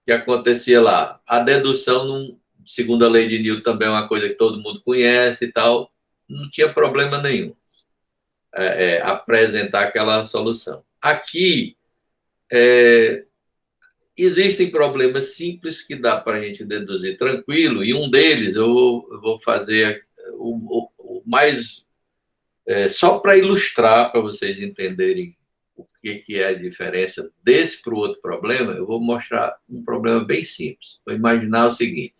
que acontecia lá? A dedução, segundo a lei de Newton, também é uma coisa que todo mundo conhece e tal, não tinha problema nenhum apresentar aquela solução. Aqui, existem problemas simples que dá para a gente deduzir tranquilo, e um deles eu vou fazer o mais... só para ilustrar, para vocês entenderem que é a diferença desse para o outro problema, eu vou mostrar um problema bem simples. Vou imaginar o seguinte.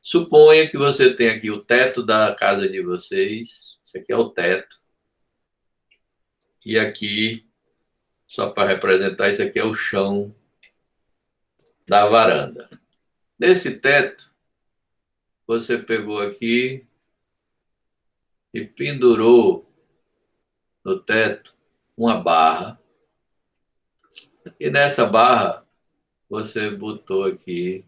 Suponha que você tem aqui o teto da casa de vocês. Isso aqui é o teto. E aqui, só para representar, isso aqui é o chão da varanda. Nesse teto, você pegou aqui e pendurou no teto uma barra. E nessa barra, você botou aqui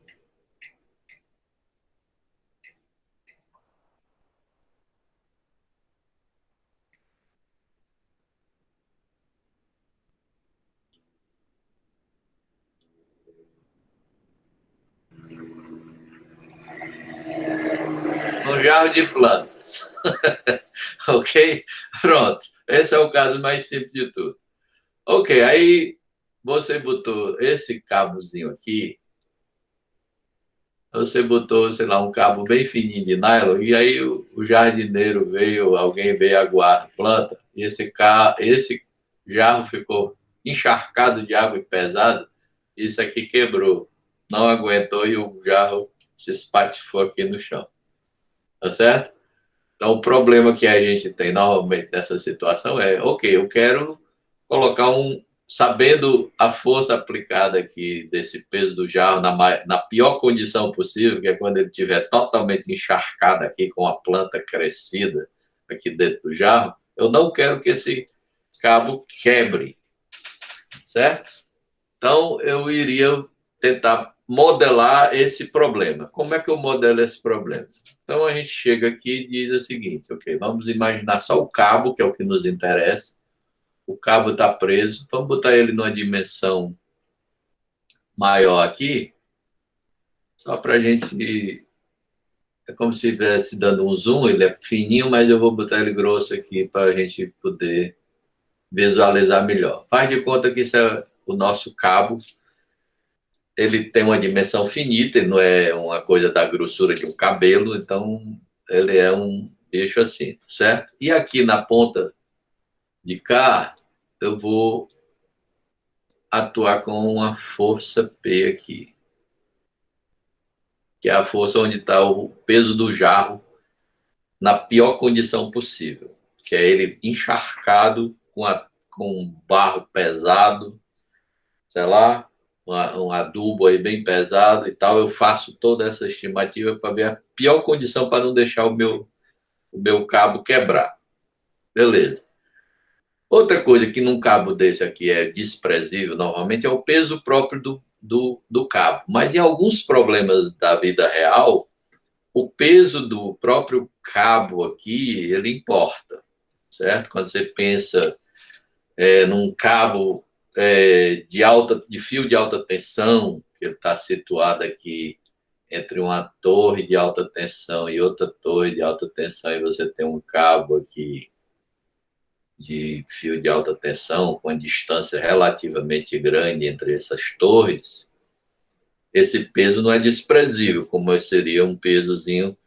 um jarro de plantas. Ok? Pronto. Esse é o caso mais simples de tudo. Ok, aí você botou esse cabozinho aqui, você botou, sei lá, um cabo bem fininho de nylon, e aí o jardineiro veio, alguém veio aguar a planta, e esse jarro ficou encharcado de água e pesado, isso aqui quebrou, não aguentou e o jarro se espatifou aqui no chão. Tá certo? Então, o problema que a gente tem normalmente nessa situação é, ok, eu quero colocar sabendo a força aplicada aqui desse peso do jarro na pior condição possível, que é quando ele estiver totalmente encharcado aqui com a planta crescida aqui dentro do jarro, eu não quero que esse cabo quebre, certo? Então, eu iria tentar modelar esse problema. Como é que eu modelo esse problema? Então, a gente chega aqui e diz o seguinte, ok, vamos imaginar só o cabo, que é o que nos interessa. O cabo está preso. Vamos botar ele numa dimensão maior aqui, só para a gente... É como se estivesse dando um zoom, ele é fininho, mas eu vou botar ele grosso aqui para a gente poder visualizar melhor. Faz de conta que isso é o nosso cabo. Ele tem uma dimensão finita, ele não é uma coisa da grossura de um cabelo, então ele é um bicho assim, certo? E aqui na ponta de cá, eu vou atuar com uma força P aqui, que é a força onde está o peso do jarro na pior condição possível, que é ele encharcado com barro pesado, sei lá, um adubo aí bem pesado e tal. Eu faço toda essa estimativa para ver a pior condição para não deixar o meu cabo quebrar. Beleza. Outra coisa que num cabo desse aqui é desprezível normalmente é o peso próprio do cabo. Mas em alguns problemas da vida real, o peso do próprio cabo aqui, ele importa, certo? Quando você pensa num cabo de fio de alta tensão, que está situado aqui entre uma torre de alta tensão e outra torre de alta tensão, e você tem um cabo aqui de fio de alta tensão com a distância relativamente grande entre essas torres, esse peso não é desprezível, como seria um pesozinho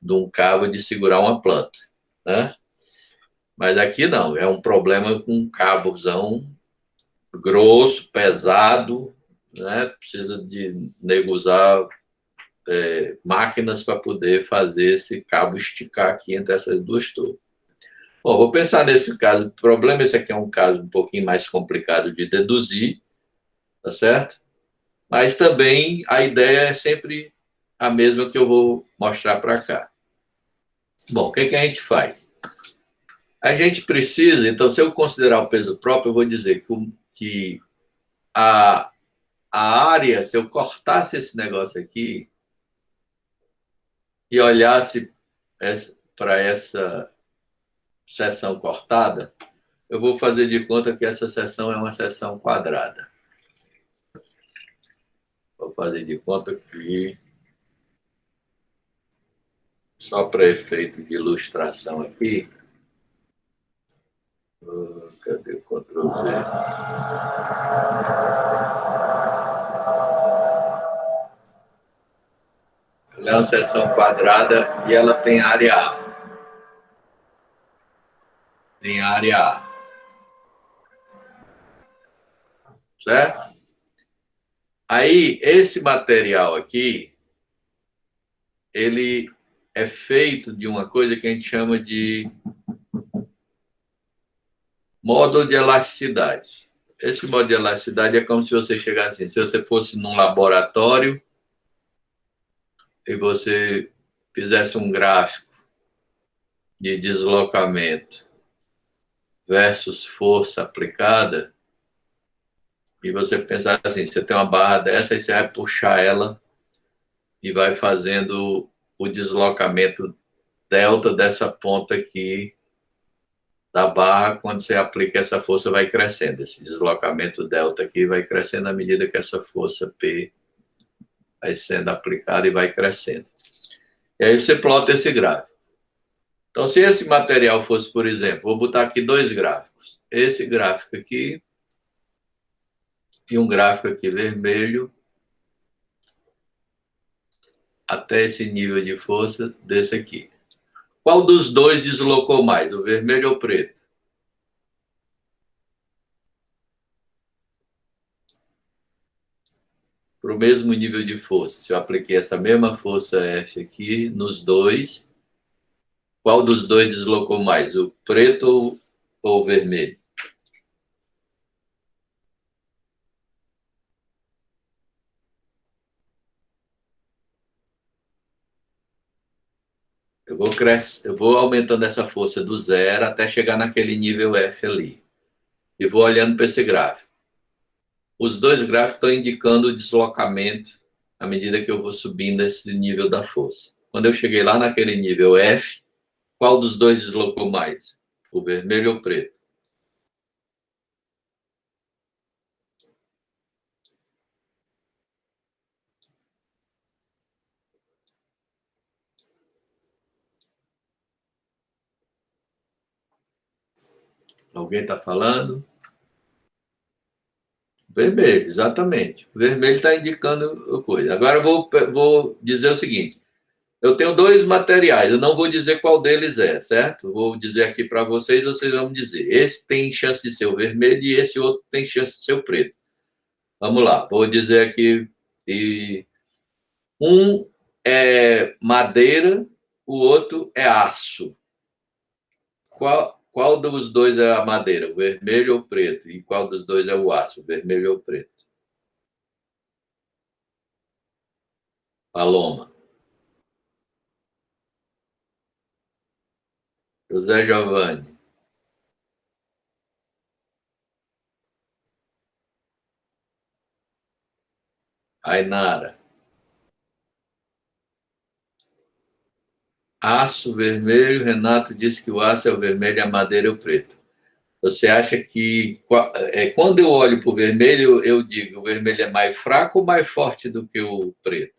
de um cabo de segurar uma planta, né? Mas aqui não, é um problema com um cabozão grosso, pesado, né? Precisa de nego usar máquinas para poder fazer esse cabo esticar aqui entre essas duas torres. Bom, vou pensar nesse caso. O problema, esse aqui é um caso um pouquinho mais complicado de deduzir, tá certo? Mas também a ideia é sempre a mesma que eu vou mostrar para cá. Bom, o que a gente faz? A gente precisa, então, se eu considerar o peso próprio, eu vou dizer que a área, se eu cortasse esse negócio aqui e olhasse para essa seção cortada, eu vou fazer de conta que essa seção é uma seção quadrada. Vou fazer de conta que, só para efeito de ilustração aqui, cadê o Ctrl V? Ela é uma seção quadrada e ela tem área A. Tem área A. certo? Aí, esse material aqui, ele é feito de uma coisa que a gente chama de módulo de elasticidade. Esse módulo de elasticidade é como se você chegasse assim, se você fosse num laboratório e você fizesse um gráfico de deslocamento versus força aplicada, e você pensar assim, você tem uma barra dessa e você vai puxar ela e vai fazendo o deslocamento delta dessa ponta aqui da barra, quando você aplica essa força vai crescendo. Esse deslocamento delta aqui vai crescendo à medida que essa força P vai sendo aplicada e vai crescendo. E aí você plota esse gráfico. Então, se esse material fosse, por exemplo, vou botar aqui dois gráficos. Esse gráfico aqui e um gráfico aqui vermelho até esse nível de força desse aqui. Qual dos dois deslocou mais, o vermelho ou o preto? Para o mesmo nível de força. Se eu apliquei essa mesma força F aqui nos dois, qual dos dois deslocou mais, o preto ou o vermelho? Eu vou aumentando essa força do zero até chegar naquele nível F ali. E vou olhando para esse gráfico. Os dois gráficos estão indicando o deslocamento à medida que eu vou subindo esse nível da força. Quando eu cheguei lá naquele nível F, qual dos dois deslocou mais? O vermelho ou o preto? Alguém está falando? Vermelho, exatamente. O vermelho está indicando a coisa. Agora eu vou dizer o seguinte. Eu tenho dois materiais, eu não vou dizer qual deles é, certo? Vou dizer aqui para vocês, vocês vão dizer. Esse tem chance de ser o vermelho e esse outro tem chance de ser o preto. Vamos lá, vou dizer aqui. Um é madeira, o outro é aço. Qual dos dois é a madeira, o vermelho ou o preto? E qual dos dois é o aço, o vermelho ou o preto? Paloma. José Giovanni. Ainara. Aço vermelho, Renato disse que o aço é o vermelho e a madeira é o preto. Você acha que, quando eu olho para o vermelho, eu digo, o vermelho é mais fraco ou mais forte do que o preto?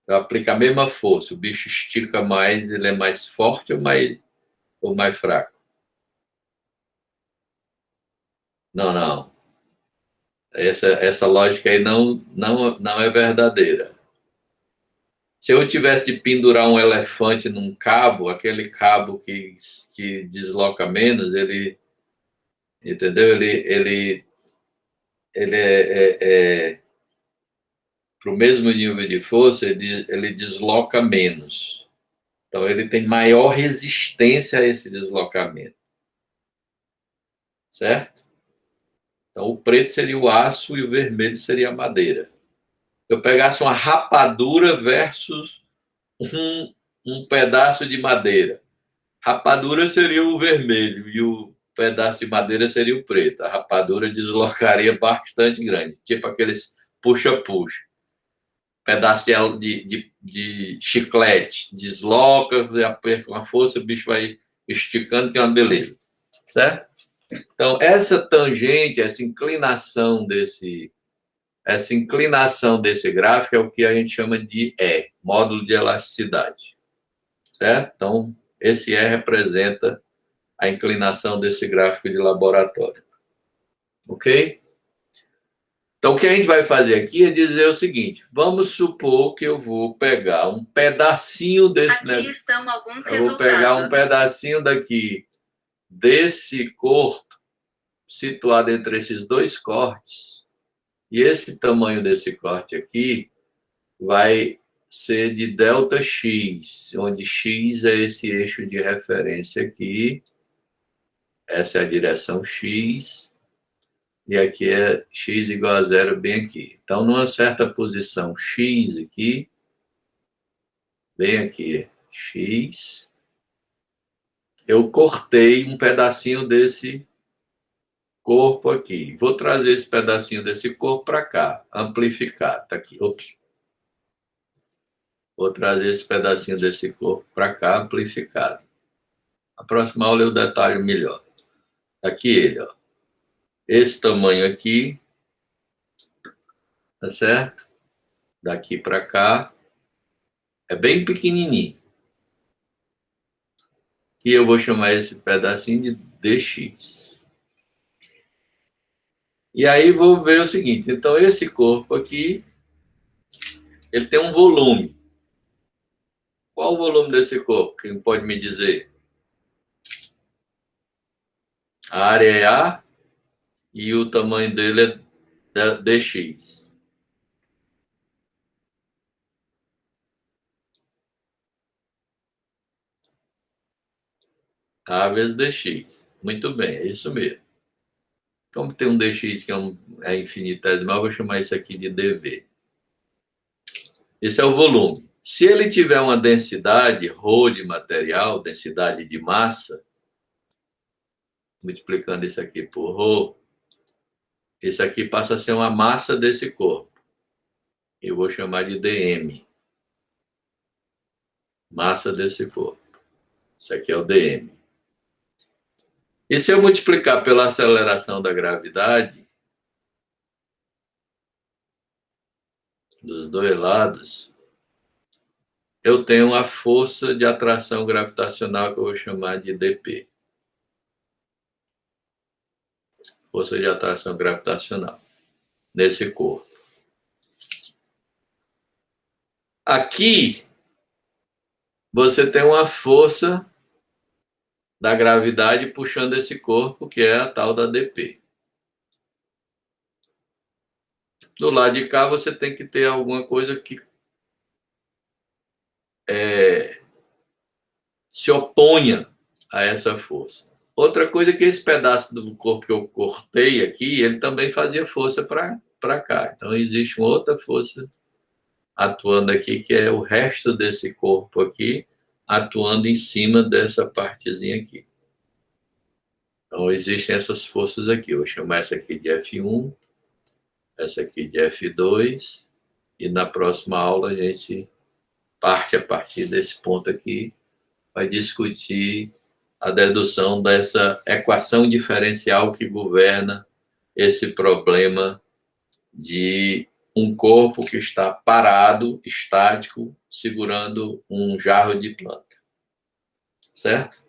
Eu aplico a mesma força, o bicho estica mais, ele é mais forte ou mais fraco? Não, não. Essa lógica aí não é verdadeira. Se eu tivesse de pendurar um elefante num cabo, aquele cabo que desloca menos, ele, entendeu? Ele para o mesmo nível de força, ele desloca menos. Então, ele tem maior resistência a esse deslocamento. Certo? Então, o preto seria o aço e o vermelho seria a madeira. Se eu pegasse uma rapadura versus um pedaço de madeira. Rapadura seria o vermelho e o pedaço de madeira seria o preto. A rapadura deslocaria bastante grande, tipo aqueles puxa-puxa. Pedaço de chiclete, desloca, aperta com a força, o bicho vai esticando, que é uma beleza. Certo? Então, essa tangente, essa inclinação desse gráfico é o que a gente chama de E, módulo de elasticidade. Certo? Então, esse E representa a inclinação desse gráfico de laboratório. Ok? Então, o que a gente vai fazer aqui é dizer o seguinte: vamos supor que eu vou pegar um pedacinho desse Aqui estão alguns eu vou pegar um resultados. pedacinho daqui desse corpo, situado entre esses dois cortes, e esse tamanho desse corte aqui vai ser de ΔX, onde X é esse eixo de referência aqui, essa é a direção X, e aqui é X igual a zero bem aqui. Então, numa certa posição X aqui, bem aqui, X, eu cortei um pedacinho desse corpo aqui. Vou trazer esse pedacinho desse corpo para cá, amplificar, tá aqui. Ops. Vou trazer esse pedacinho desse corpo para cá, amplificado. Na próxima aula eu detalho melhor. Aqui ele, ó. Esse tamanho aqui, tá certo? Daqui para cá, é bem pequenininho. E eu vou chamar esse pedacinho de DX. E aí vou ver o seguinte, então esse corpo aqui, ele tem um volume. Qual o volume desse corpo? Quem pode me dizer? A área é A e o tamanho dele é dx. A vezes dx. Muito bem, é isso mesmo. Como tem um dx que é infinitesimal, eu vou chamar isso aqui de dv. Esse é o volume. Se ele tiver uma densidade, ρ de material, densidade de massa, multiplicando isso aqui por ρ, esse aqui passa a ser uma massa desse corpo. Eu vou chamar de dm. Massa desse corpo. Isso aqui é o dm. E se eu multiplicar pela aceleração da gravidade, dos dois lados, eu tenho a força de atração gravitacional que eu vou chamar de dp. Força de atração gravitacional nesse corpo. Aqui, você tem uma força da gravidade puxando esse corpo, que é a tal da dp. Do lado de cá, você tem que ter alguma coisa que se oponha a essa força. Outra coisa é que esse pedaço do corpo que eu cortei aqui, ele também fazia força para cá. Então, existe uma outra força atuando aqui, que é o resto desse corpo aqui, atuando em cima dessa partezinha aqui. Então, existem essas forças aqui. Eu vou chamar essa aqui de F1, essa aqui de F2, e na próxima aula a gente parte a partir desse ponto aqui, vai discutir a dedução dessa equação diferencial que governa esse problema de um corpo que está parado, estático, segurando um jarro de planta. Certo?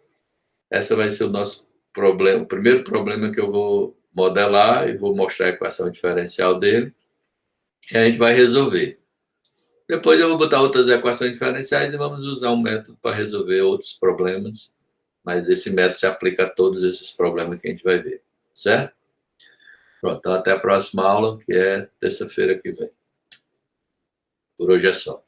Esse vai ser o nosso problema, o primeiro problema que eu vou modelar e vou mostrar a equação diferencial dele, e a gente vai resolver. Depois eu vou botar outras equações diferenciais e vamos usar um método para resolver outros problemas, mas esse método se aplica a todos esses problemas que a gente vai ver, certo? Pronto, então até a próxima aula, que é terça-feira que vem. Por hoje é só.